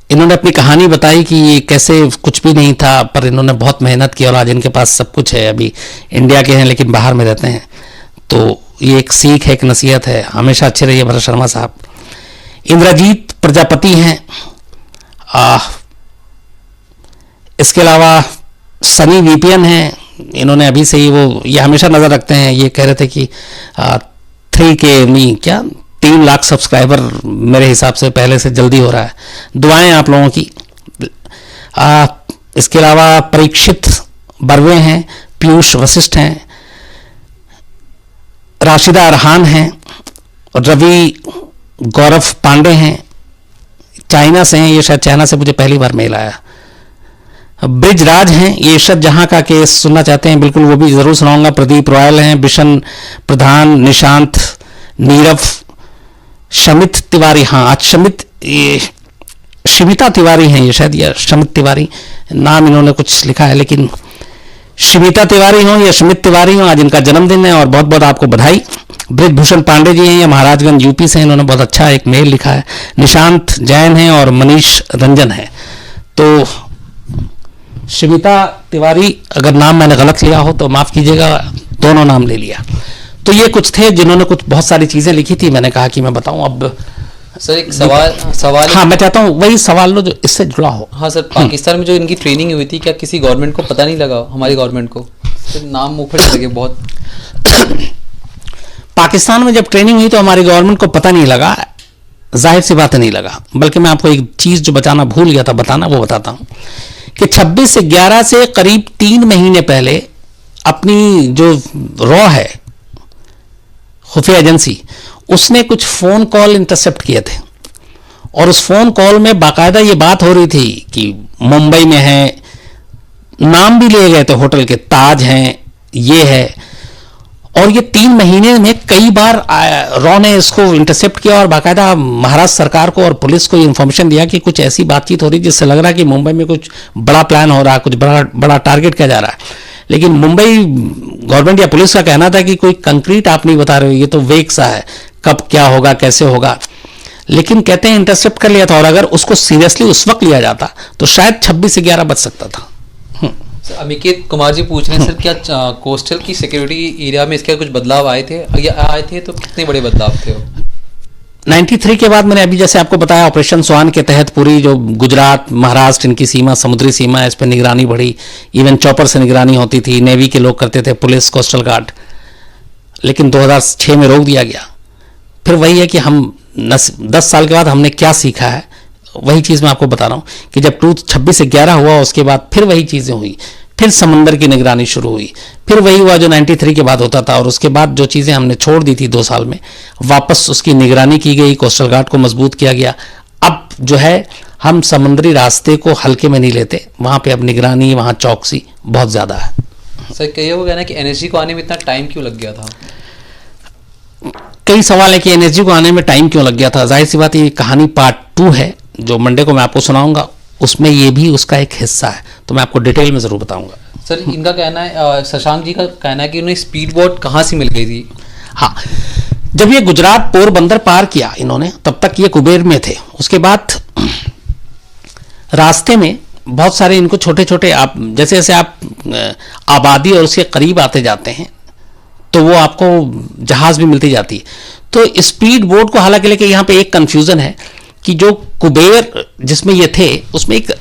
इन्होंने अपनी कहानी बताई कि ये कैसे कुछ भी नहीं था पर इन्होंने बहुत मेहनत की और आज इनके पास सब कुछ है। अभी इंडिया के हैं लेकिन बाहर में रहते हैं, तो ये एक सीख है, एक नसीहत है। हमेशा अच्छे रहिए भरत शर्मा साहब। इंद्रजीत प्रजापति हैं, इसके अलावा सनी वीपीएन हैं, इन्होंने अभी से ही वो ये हमेशा नज़र रखते हैं, ये कह रहे थे कि 3K नहीं क्या 3 लाख सब्सक्राइबर मेरे हिसाब से पहले से जल्दी हो रहा है, दुआएं आप लोगों की। इसके अलावा परीक्षित बर्वे हैं, पीयूष वशिष्ठ हैं, राशिदा अरहान हैं, रवि गौरव पांडे हैं, चाइना से हैं, ये शायद चाइना से मुझे पहली बार मेल आया। ब्रिजराज हैं, ये इशरत जहां का केस सुनना चाहते हैं, बिल्कुल वो भी जरूर सुनाऊंगा। प्रदीप रॉयल हैं, बिशन प्रधान, निशांत, नीरव, शमित तिवारी, हाँ आज शिमिता तिवारी हैं ये शायद, या शमित तिवारी नाम इन्होंने कुछ लिखा है, लेकिन शिमिता तिवारी हो या शमित तिवारी हो, आज इनका जन्मदिन है और बहुत बहुत आपको बधाई। ब्रिजभूषण पांडे जी हैं, ये महाराजगंज यूपी से, इन्होंने बहुत अच्छा एक मेल लिखा है। निशांत जैन हैं और मनीष रंजन है। तो शिमिता तिवारी, अगर नाम मैंने गलत लिया हो तो माफ़ कीजिएगा, दोनों नाम ले लिया। तो ये कुछ थे जिन्होंने कुछ बहुत सारी चीज़ें लिखी थी, मैंने कहा कि मैं बताऊं। अब सर एक सवाल हाँ मैं चाहता हूँ वही सवाल लो जो इससे जुड़ा हो। हाँ सर, पाकिस्तान में जो इनकी ट्रेनिंग हुई थी, क्या किसी गवर्नमेंट को पता नहीं लगा, हमारी गवर्नमेंट को? तो नाम मुँह पर लगे बहुत। पाकिस्तान में जब ट्रेनिंग हुई तो हमारी गवर्नमेंट को पता नहीं लगा, जाहिर सी बात नहीं लगा। बल्कि मैं आपको एक चीज़ जो बताना भूल गया था बताना, वो बताता हूँ कि 26/11 से करीब 3 महीने पहले अपनी जो रॉ है खुफिया एजेंसी, उसने कुछ फ़ोन कॉल इंटरसेप्ट किए थे और उस फ़ोन कॉल में बाकायदा ये बात हो रही थी कि मुंबई में है, नाम भी लिए गए थे होटल के, ताज हैं, ये है। और ये 3 महीने में कई बार रॉ ने इसको इंटरसेप्ट किया और बाकायदा महाराष्ट्र सरकार को और पुलिस को ये इन्फॉर्मेशन दिया कि कुछ ऐसी बातचीत हो रही जिससे लग रहा है कि मुंबई में कुछ बड़ा प्लान हो रहा है, कुछ बड़ा टारगेट किया जा रहा है। लेकिन मुंबई गवर्नमेंट या पुलिस का कहना था कि कोई कंक्रीट आप नहीं बता रहे हो, ये तो वेग सा है, कब क्या होगा कैसे होगा। लेकिन कहते हैं इंटरसेप्ट कर लिया था और अगर उसको सीरियसली उस वक्त लिया जाता तो शायद 26/11 बच सकता था। अमिकेत कुमार जी पूछ रहे हैं सर, क्या कोस्टल की सिक्योरिटी एरिया में इसके कुछ बदलाव आए थे, या आए थे तो कितने बड़े बदलाव थे? 93 के बाद मैंने अभी जैसे आपको बताया ऑपरेशन स्वान के तहत पूरी जो गुजरात महाराष्ट्र इनकी सीमा, समुद्री सीमा है, इस पर निगरानी बढ़ी। इवन चॉपर से निगरानी होती थी, नेवी के लोग करते थे, पुलिस, कोस्टल गार्ड। लेकिन 2006 में रोक दिया गया। फिर वही है कि हम 10 साल के बाद हमने क्या सीखा है, वही चीज़ मैं आपको बता रहा हूँ कि जब 26/11 हुआ उसके बाद फिर वही चीज़ें हुई, फिर समंदर की निगरानी शुरू हुई, फिर वही हुआ जो 93 के बाद होता था। और उसके बाद जो चीज़ें हमने छोड़ दी थी 2 साल में, वापस उसकी निगरानी की गई, कोस्टल गार्ड को मजबूत किया गया। अब जो है हम समुद्री रास्ते को हल्के में नहीं लेते, वहाँ पे अब निगरानी, वहाँ चौकसी बहुत ज़्यादा है। सर कहिए हो गया ना कि एनएसजी को आने में इतना टाइम क्यों लग गया था? कई सवाल है कि एनएसजी को आने में टाइम क्यों लग गया था। जाहिर सी बात ये कहानी पार्ट 2 है जो मंडे को मैं आपको सुनाऊंगा, उसमें ये भी उसका एक हिस्सा है, तो मैं आपको डिटेल में ज़रूर बताऊंगा। सर इनका कहना है, शशांक जी का कहना है कि उन्हें स्पीड बोट कहाँ से मिल गई थी? हाँ, जब ये गुजरात पोरबंदर पार किया इन्होंने, तब तक ये कुबेर में थे। उसके बाद रास्ते में बहुत सारे इनको छोटे छोटे, आप जैसे जैसे आप आबादी और उसके करीब आते जाते हैं तो वो आपको जहाज़ भी मिलती जाती है। तो स्पीड बोट को हालांकि लेके यहाँ पे एक कंफ्यूजन है कि जो कुबेर जिसमें ये थे उसमें एक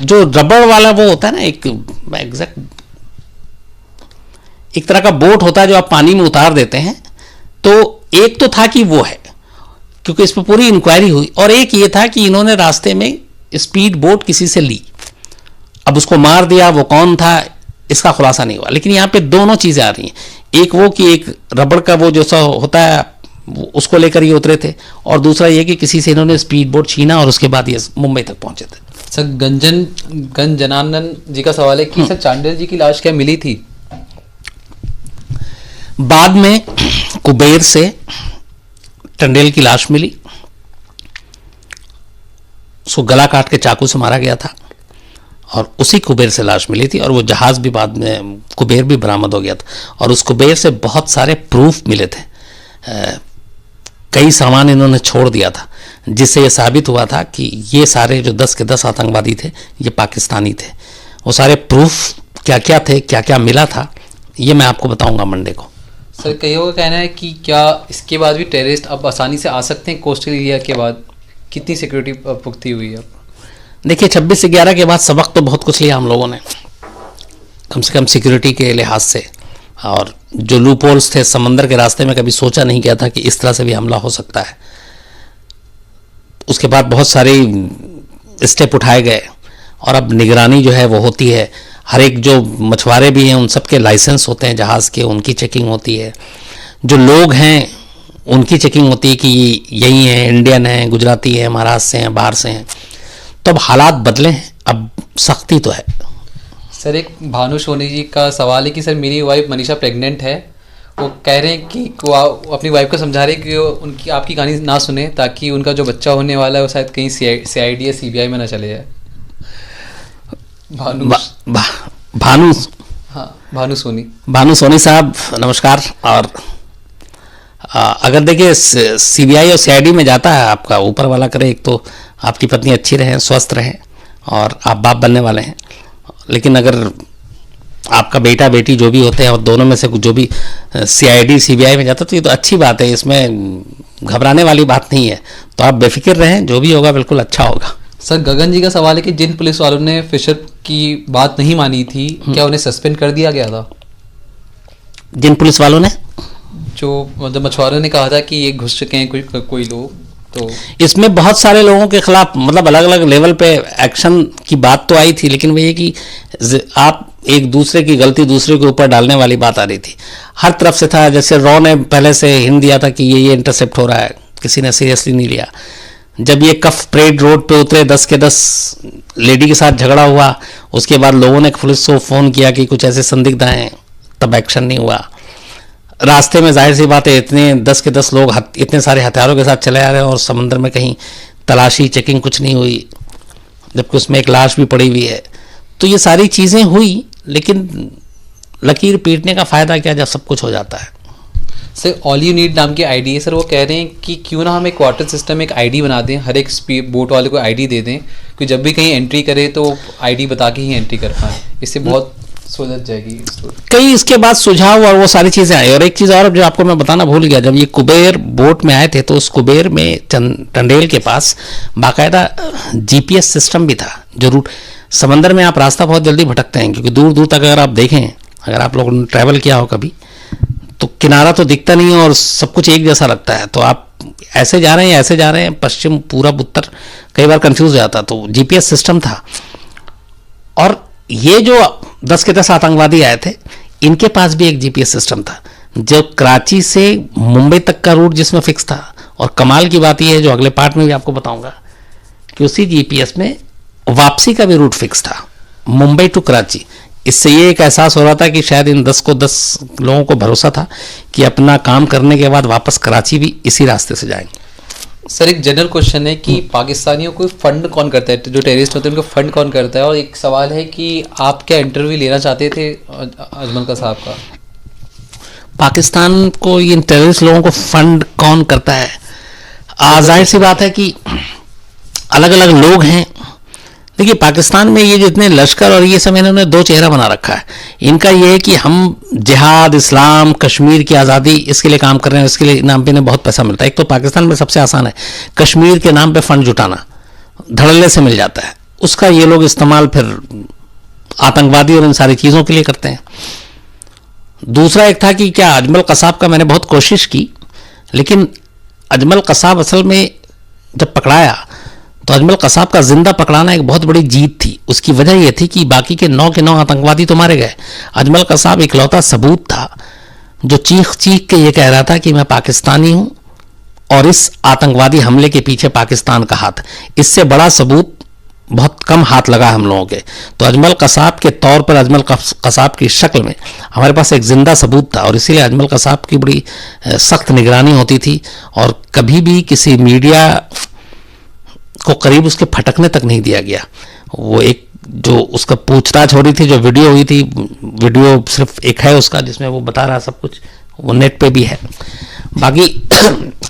जो रबड़ वाला वो होता है ना, एक एग्जैक्ट एक तरह का बोट होता है जो आप पानी में उतार देते हैं। तो एक तो था कि वो है, क्योंकि इस पर पूरी इंक्वायरी हुई, और एक ये था कि इन्होंने रास्ते में स्पीड बोट किसी से ली। अब उसको मार दिया, वो कौन था इसका खुलासा नहीं हुआ। लेकिन यहाँ पे दोनों चीज़ें आ रही हैं, एक वो कि एक रबड़ का वो जो सा होता है उसको लेकर ये उतरे थे, और दूसरा ये कि किसी से इन्होंने स्पीड बोट छीना और उसके बाद ये मुंबई तक पहुंचे थे। सर गंजनानन जी का सवाल है कि सर चांडिल जी की लाश क्या मिली थी? बाद में कुबेर से टंडेल की लाश मिली, उसको गला काट के चाकू से मारा गया था, और उसी कुबेर से लाश मिली थी। और वो जहाज भी बाद में कुबेर भी बरामद हो गया था, और उस कुबेर से बहुत सारे प्रूफ मिले थे, कई सामान इन्होंने छोड़ दिया था, जिससे ये साबित हुआ था कि ये सारे जो 10 के 10 आतंकवादी थे ये पाकिस्तानी थे। वो सारे प्रूफ क्या क्या थे, क्या क्या मिला था, ये मैं आपको बताऊंगा मंडे को। सर कईयों का कहना है कि क्या इसके बाद भी टेररिस्ट अब आसानी से आ सकते हैं कोस्टल एरिया के बाद? कितनी सिक्योरिटी पुख्ती हुई है? देखिए 26/11 के बाद सबक तो बहुत कुछ लिया हम लोगों ने, कम से कम सिक्योरिटी के लिहाज से, और जो लूप होल्स थे समंदर के रास्ते में कभी सोचा नहीं गया था कि इस तरह से भी हमला हो सकता है। उसके बाद बहुत सारे स्टेप उठाए गए, और अब निगरानी जो है वो होती है। हर एक जो मछुआरे भी हैं उन सब के लाइसेंस होते हैं जहाज़ के, उनकी चेकिंग होती है। जो लोग हैं उनकी चेकिंग होती है कि यही हैं, इंडियन हैं, गुजराती हैं, महाराष्ट्र से हैं, बाहर से हैं। तो अब हालात बदले हैं, अब सख्ती तो है। सर एक भानु सोनी जी का सवाल है कि सर मेरी वाइफ मनीषा प्रेग्नेंट है, वो कह रहे हैं कि वो अपनी वाइफ को समझा रहे हैं कि वो उनकी आपकी कहानी ना सुने, ताकि उनका जो बच्चा होने वाला है वो शायद कहीं CID या CBI में ना चले जाए। भानु भानु सोनी साहब नमस्कार। और अगर देखिए CBI और CID में जाता है आपका, ऊपर वाला करे, एक तो आपकी पत्नी अच्छी रहे, स्वस्थ रहे, और आप बाप बनने वाले हैं। लेकिन अगर आपका बेटा बेटी जो भी होते हैं और दोनों में से जो भी CID CBI में जाता है तो ये तो अच्छी बात है, इसमें घबराने वाली बात नहीं है। तो आप बेफिक्र रहें, जो भी होगा बिल्कुल अच्छा होगा। सर गगन जी का सवाल है कि जिन पुलिस वालों ने फिशर की बात नहीं मानी थी, क्या उन्हें सस्पेंड कर दिया गया था? जिन पुलिस वालों ने, जो मतलब मछुआरों ने कहा था कि ये घुस चुके हैं कोई लोग, तो इसमें बहुत सारे लोगों के खिलाफ मतलब अलग अलग लेवल पे एक्शन की बात तो आई थी, लेकिन वो ये कि आप एक दूसरे की गलती दूसरे के ऊपर डालने वाली बात आ रही थी। हर तरफ से था, जैसे रॉ ने पहले से हिंट दिया था कि ये इंटरसेप्ट हो रहा है, किसी ने सीरियसली नहीं लिया। जब ये कफ परेड रोड पे उतरे, 10 के 10 लेडी के साथ झगड़ा हुआ, उसके बाद लोगों ने पुलिस को फ़ोन किया कि कुछ ऐसे संदिग्ध हैं, तब एक्शन नहीं हुआ। रास्ते में जाहिर सी बात है इतने 10 के 10 लोग इतने सारे हथियारों के साथ चले आ रहे हैं, और समंदर में कहीं तलाशी चेकिंग कुछ नहीं हुई, जबकि उसमें एक लाश भी पड़ी हुई है। तो ये सारी चीज़ें हुई, लेकिन लकीर पीटने का फ़ायदा क्या जब सब कुछ हो जाता है। सर ऑल यू नीड नाम की ID है सर, वो कह रहे हैं कि क्यों ना हम एक वाटर सिस्टम एक ID बना दें, हर एक बोट वाले को ID दे दें, कि जब भी कहीं एंट्री करे तो ID बता के ही एंट्री कर पाए। इससे बहुत सुलझ जाएगी स्टोरी। कई इसके बाद सुझाव और वो सारी चीज़ें आई। और एक चीज़ और जो आपको मैं बताना भूल गया, जब ये कुबेर बोट में आए थे तो उस कुबेर में टंडेल के पास बाकायदा GPS सिस्टम भी था, जो रूट समंदर में आप रास्ता बहुत जल्दी भटकते हैं, क्योंकि दूर दूर तक अगर आप देखें, अगर आप लोगों ने ट्रैवल किया हो कभी, तो किनारा तो दिखता नहीं है और सब कुछ एक जैसा लगता है। तो आप ऐसे जा रहे हैं, ऐसे जा रहे हैं, पश्चिम पूरब उत्तर, कई बार कंफ्यूज हो जाता। तो GPS सिस्टम था। और ये जो 10 के 10 आतंकवादी आए थे, इनके पास भी एक GPS सिस्टम था, जो कराची से मुंबई तक का रूट जिसमें फिक्स था। और कमाल की बात यह है, जो अगले पार्ट में भी आपको बताऊंगा, कि उसी GPS में वापसी का भी रूट फिक्स था, मुंबई टू कराची। इससे ये एक एहसास हो रहा था कि शायद इन 10 को 10 लोगों को भरोसा था कि अपना काम करने के बाद वापस कराची भी इसी रास्ते से जाएंगे। सर एक जनरल क्वेश्चन है कि पाकिस्तानियों को फंड कौन करता है, जो टेररिस्ट होते हैं उनको फंड कौन करता है? और एक सवाल है कि आप क्या इंटरव्यू लेना चाहते थे अजमल का साहब का? पाकिस्तान को इन टेररिस्ट लोगों को फंड कौन करता है? जाहिर सी बात है कि अलग अलग लोग हैं। देखिए पाकिस्तान में ये जितने लश्कर और ये सब इन्होंने दो चेहरा बना रखा है। इनका ये है कि हम जिहाद, इस्लाम, कश्मीर की आज़ादी, इसके लिए काम कर रहे हैं, इसके लिए नाम पे इन्हें बहुत पैसा मिलता है। एक तो पाकिस्तान में सबसे आसान है कश्मीर के नाम पे फंड जुटाना, धड़ल्ले से मिल जाता है, उसका ये लोग इस्तेमाल फिर आतंकवादी और इन सारी चीज़ों के लिए करते हैं। दूसरा एक था कि क्या अजमल कसाब का मैंने बहुत कोशिश की, लेकिन अजमल कसाब असल में जब पकड़ाया तो अजमल कसाब का जिंदा पकड़ाना एक बहुत बड़ी जीत थी। उसकी वजह यह थी कि बाकी के 9 के 9 आतंकवादी तो मारे गए, अजमल कसाब इकलौता सबूत था जो चीख चीख के ये कह रहा था कि मैं पाकिस्तानी हूं और इस आतंकवादी हमले के पीछे पाकिस्तान का हाथ। इससे बड़ा सबूत बहुत कम हाथ लगा हम लोगों के। तो अजमल कसाब के तौर पर, अजमल कसाब की शक्ल में हमारे पास एक जिंदा सबूत था और इसीलिए अजमल कसाब की बड़ी सख्त निगरानी होती थी और कभी भी किसी मीडिया को करीब उसके फटकने तक नहीं दिया गया। वो एक जो उसका पूछताछ हो रही थी, जो वीडियो हुई थी, वीडियो सिर्फ एक है उसका जिसमें वो बता रहा सब कुछ, वो नेट पे भी है। बाकी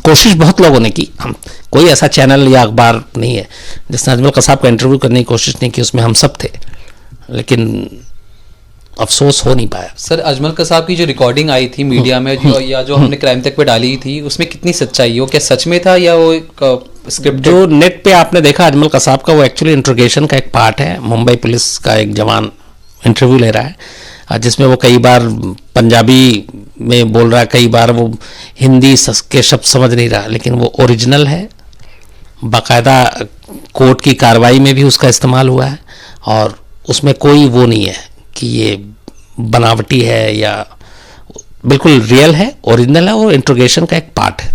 कोशिश बहुत लोगों ने की, हम कोई ऐसा चैनल या अखबार नहीं है जिसने अजमल कसाब का इंटरव्यू करने की कोशिश नहीं की, उसमें हम सब थे, लेकिन अफसोस हो नहीं पाया। सर, अजमल कसाब की जो रिकॉर्डिंग आई थी मीडिया में जो हमने क्राइम तक पे डाली थी, उसमें कितनी सच्चाई है? वो क्या सच में था या वो एक स्क्रिप्ट? जो नेट पे आपने देखा अजमल कसाब का, वो एक्चुअली इंट्रोगेशन का एक पार्ट है। मुंबई पुलिस का एक जवान इंटरव्यू ले रहा है जिसमें वो कई बार पंजाबी में बोल रहा है, कई बार वो हिंदी के शब्द समझ नहीं रहा, लेकिन वो ओरिजिनल है। बाकायदा कोर्ट की कार्रवाई में भी उसका इस्तेमाल हुआ है और उसमें कोई वो नहीं है कि ये बनावटी है, या बिल्कुल रियल है, ओरिजिनल है और इंट्रोगेशन का एक पार्ट है।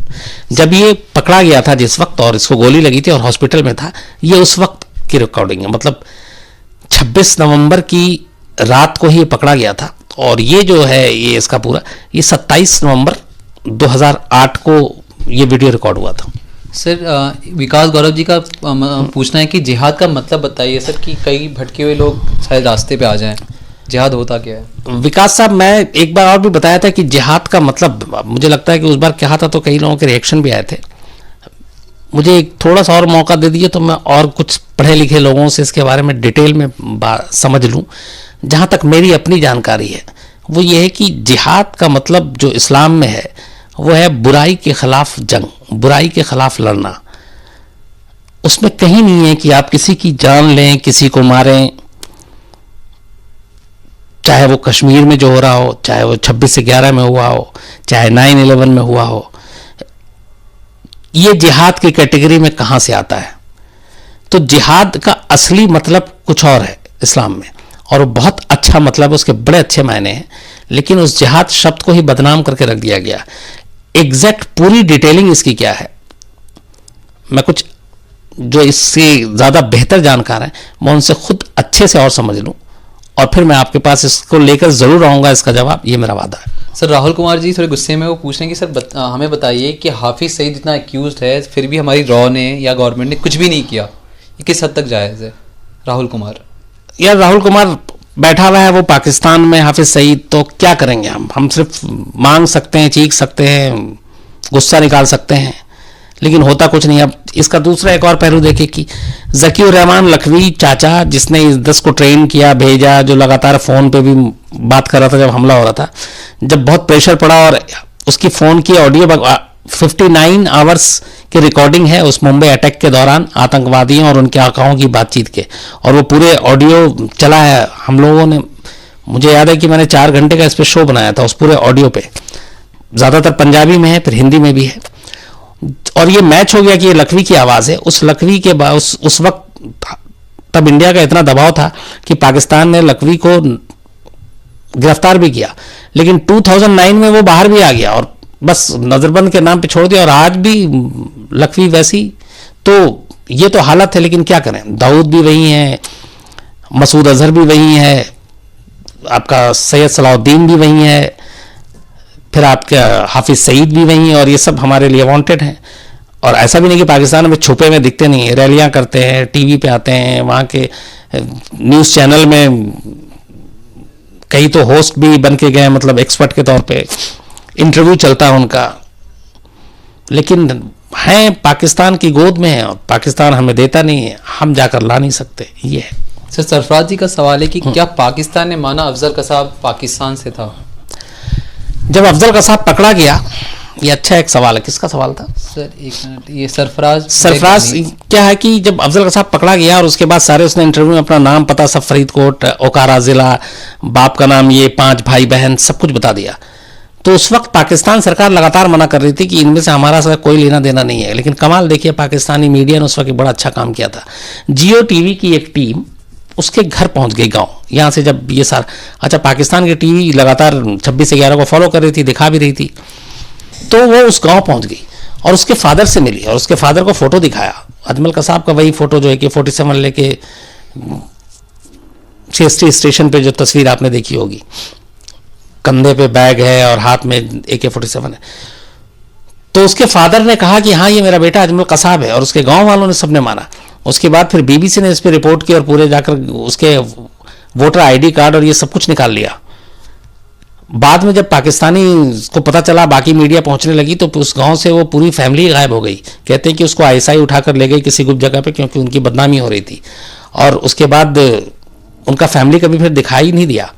जब ये पकड़ा गया था जिस वक्त और इसको गोली लगी थी और हॉस्पिटल में था, ये उस वक्त की रिकॉर्डिंग है। मतलब 26 नवंबर की रात को ही पकड़ा गया था और ये जो है ये इसका पूरा, ये 27 नवंबर 2008 को ये वीडियो रिकॉर्ड हुआ था। सर, विकास गौरव जी का पूछना है कि जिहाद का मतलब बताइए सर, कि कई भटके हुए लोग शायद रास्ते पे आ जाएं। जिहाद होता क्या है? विकास साहब, मैं एक बार और भी बताया था कि जिहाद का मतलब, मुझे लगता है कि उस बार कहा था तो कई लोगों के रिएक्शन भी आए थे। मुझे एक थोड़ा सा और मौका दे दीजिए तो मैं और कुछ पढ़े लिखे लोगों से इसके बारे में डिटेल में समझ लूँ। जहाँ तक मेरी अपनी जानकारी है वो ये है कि जिहाद का मतलब जो इस्लाम में है वो है बुराई के खिलाफ जंग, बुराई के खिलाफ लड़ना। उसमें कहीं नहीं है कि आप किसी की जान लें, किसी को मारें, चाहे वो कश्मीर में जो हो रहा हो, चाहे वो 26/11 में हुआ हो, चाहे 9/11 में हुआ हो। ये जिहाद की कैटेगरी में कहां से आता है? तो जिहाद का असली मतलब कुछ और है इस्लाम में, और वो बहुत अच्छा मतलब, उसके बड़े अच्छे मायने हैं, लेकिन उस जिहाद शब्द को ही बदनाम करके रख दिया गया। एग्जैक्ट पूरी डिटेलिंग इसकी क्या है, मैं कुछ जो इससे ज़्यादा बेहतर जानकार हैं मैं उनसे खुद अच्छे से और समझ लूँ और फिर मैं आपके पास इसको लेकर ज़रूर आऊँगा, इसका जवाब, ये मेरा वादा है। सर, राहुल कुमार जी थोड़े गुस्से में वो पूछ रहे हैं कि सर हमें बताइए कि हाफिज़ सईद इतना एक्यूज है, फिर भी हमारी रॉ ने या गवर्नमेंट ने कुछ भी नहीं किया, ये किस हद तक जायज़ है? राहुल कुमार, यार राहुल कुमार बैठा हुआ है वो पाकिस्तान में, हाफिज सईद, तो क्या करेंगे हम सिर्फ मांग सकते हैं, चीख सकते हैं, गुस्सा निकाल सकते हैं, लेकिन होता कुछ नहीं। अब इसका दूसरा एक और पहलू देखे कि ज़कीउर रहमान लखवी चाचा, जिसने इस 10 को ट्रेन किया, भेजा, जो लगातार फ़ोन पे भी बात कर रहा था जब हमला हो रहा था, जब बहुत प्रेशर पड़ा और उसकी फ़ोन की ऑडियो 59 आवर्स की रिकॉर्डिंग है उस मुंबई अटैक के दौरान आतंकवादियों और उनके आकाओं की बातचीत के, और वो पूरे ऑडियो चला है। हम लोगों ने, मुझे याद है कि मैंने 4 घंटे का इस पर शो बनाया था उस पूरे ऑडियो पे, ज़्यादातर पंजाबी में है, फिर हिंदी में भी है, और ये मैच हो गया कि ये लखवी की आवाज़ है। उस लखवी के बाद उस वक्त तब इंडिया का इतना दबाव था कि पाकिस्तान ने लखवी को गिरफ्तार भी किया, लेकिन 2009 में वो बाहर भी आ गया और बस नजरबंद के नाम पे छोड़ दिया, और आज भी लखवी वैसी। तो ये तो हालत है, लेकिन क्या करें, दाऊद भी वही है, मसूद अजहर भी वही है, आपका सैयद सलाउद्दीन भी वही है, फिर आपका हाफिज सईद भी वही है, और ये सब हमारे लिए वांटेड हैं। और ऐसा भी नहीं कि पाकिस्तान में छुपे में दिखते नहीं, रैलियां करते हैं, टीवी पे आते हैं, वहाँ के न्यूज़ चैनल में कई तो होस्ट भी बन के गए, मतलब एक्सपर्ट के तौर पे इंटरव्यू चलता है उनका, लेकिन हैं पाकिस्तान की गोद में है और पाकिस्तान हमें देता नहीं है, हम जाकर ला नहीं सकते। ये है। सर, सरफराज जी का सवाल है कि क्या पाकिस्तान ने माना अफजल कसाब पाकिस्तान से था? जब अफजल कसाब पकड़ा गया, ये अच्छा एक सवाल है, किसका सवाल था सर? एक मिनट, ये सरफराज क्या है कि जब अफजल कसाब पकड़ा गया और उसके बाद सारे उसने इंटरव्यू में अपना नाम, पता सब, फरीदकोट, ओकारा जिला, बाप का नाम, ये 5 भाई बहन, सब कुछ बता दिया। तो उस वक्त पाकिस्तान सरकार लगातार मना कर रही थी कि इनमें से हमारा सर कोई लेना देना नहीं है, लेकिन कमाल देखिए पाकिस्तानी मीडिया ने उस वक्त बड़ा अच्छा काम किया था। जियो टीवी की एक टीम उसके घर पहुंच गई गांव, यहाँ से जब ये सारा, अच्छा पाकिस्तान की टीवी लगातार 26/11 को फॉलो कर रही थी, दिखा भी रही थी, तो वो उस गांव पहुंच गई और उसके फादर से मिली और उसके फादर को फोटो दिखाया। अजमल कसाब का वही फोटो जो है कि 47 लेके सीएसटी स्टेशन पे जो तस्वीर आपने देखी होगी, कंधे पे बैग है और हाथ में AK-47 है। तो उसके फादर ने कहा कि हाँ ये मेरा बेटा अजमल कसाब है, और उसके गांव वालों ने सबने माना। उसके बाद फिर बीबीसी ने इस पर रिपोर्ट की और पूरे जाकर उसके वोटर आईडी कार्ड और ये सब कुछ निकाल लिया। बाद में जब पाकिस्तानी को पता चला, बाकी मीडिया पहुंचने लगी, तो उस गांव से वो पूरी फैमिली गायब हो गई। कहते हैं कि उसको आईएसआई उठाकर ले गई किसी गुप्त जगह पे, क्योंकि उनकी बदनामी हो रही थी, और उसके बाद उनका फैमिली कभी फिर दिखाई नहीं दिया।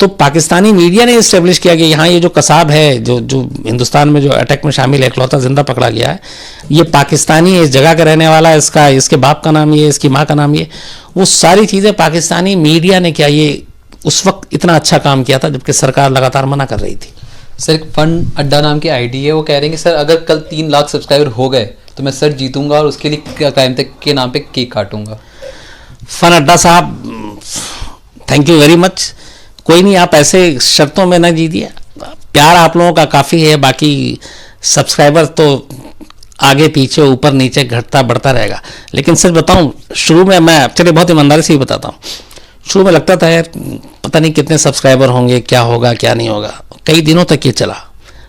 तो पाकिस्तानी मीडिया ने इस्टेब्लिश किया कि यहाँ ये जो कसाब है, जो हिंदुस्तान में जो अटैक में शामिल है, इकलौता जिंदा पकड़ा गया है, ये पाकिस्तानी है, इस जगह का रहने वाला है, इसके बाप का नाम ये, इसकी माँ का नाम ये। वो सारी चीज़ें पाकिस्तानी मीडिया ने क्या ये उस वक्त इतना अच्छा काम किया था, जबकि सरकार लगातार मना कर रही थी। सर एक फन अड्डा नाम की आईडी है, वो कह रहे हैं कि सर अगर कल 3 लाख सब्सक्राइबर हो गए तो मैं सर जीतूंगा और उसके लिए कायम तक के नाम पे केक काटूंगा। फन अड्डा साहब, थैंक यू वेरी मच। कोई नहीं, आप ऐसे शर्तों में ना जीतिए, प्यार आप लोगों का काफ़ी है, बाकी सब्सक्राइबर तो आगे पीछे ऊपर नीचे घटता बढ़ता रहेगा। लेकिन सच बताऊं, शुरू में मैं चलिए बहुत ईमानदारी से ही बताता हूँ, शुरू में लगता था यार पता नहीं कितने सब्सक्राइबर होंगे, क्या होगा क्या नहीं होगा। कई दिनों तक ये चला।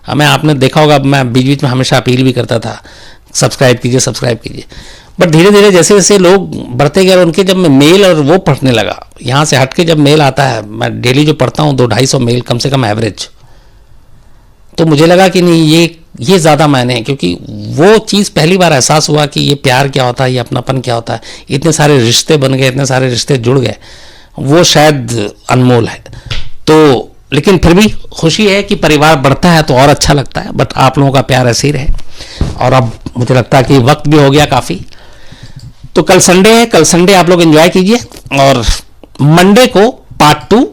हमें आपने देखा होगा, मैं बीच बीच में हमेशा अपील भी करता था सब्सक्राइब कीजिए सब्सक्राइब कीजिए। बट धीरे धीरे जैसे जैसे लोग बढ़ते गए, उनके जब मैं मेल और वो पढ़ने लगा, यहाँ से हट के जब मेल आता है, मैं डेली जो पढ़ता हूँ 200-250 मेल कम से कम एवरेज, तो मुझे लगा कि नहीं ये ज़्यादा मायने हैं, क्योंकि वो चीज़ पहली बार एहसास हुआ कि ये प्यार क्या होता है, ये अपनापन क्या होता है। इतने सारे रिश्ते बन गए, इतने सारे रिश्ते जुड़ गए, वो शायद अनमोल है। तो लेकिन फिर भी खुशी है कि परिवार बढ़ता है तो और अच्छा लगता है। बट आप लोगों का प्यार ऐसे ही रहे। और अब मुझे लगता है कि वक्त भी हो गया काफ़ी, तो कल संडे है, कल संडे आप लोग एंजॉय कीजिए, और मंडे को पार्ट 2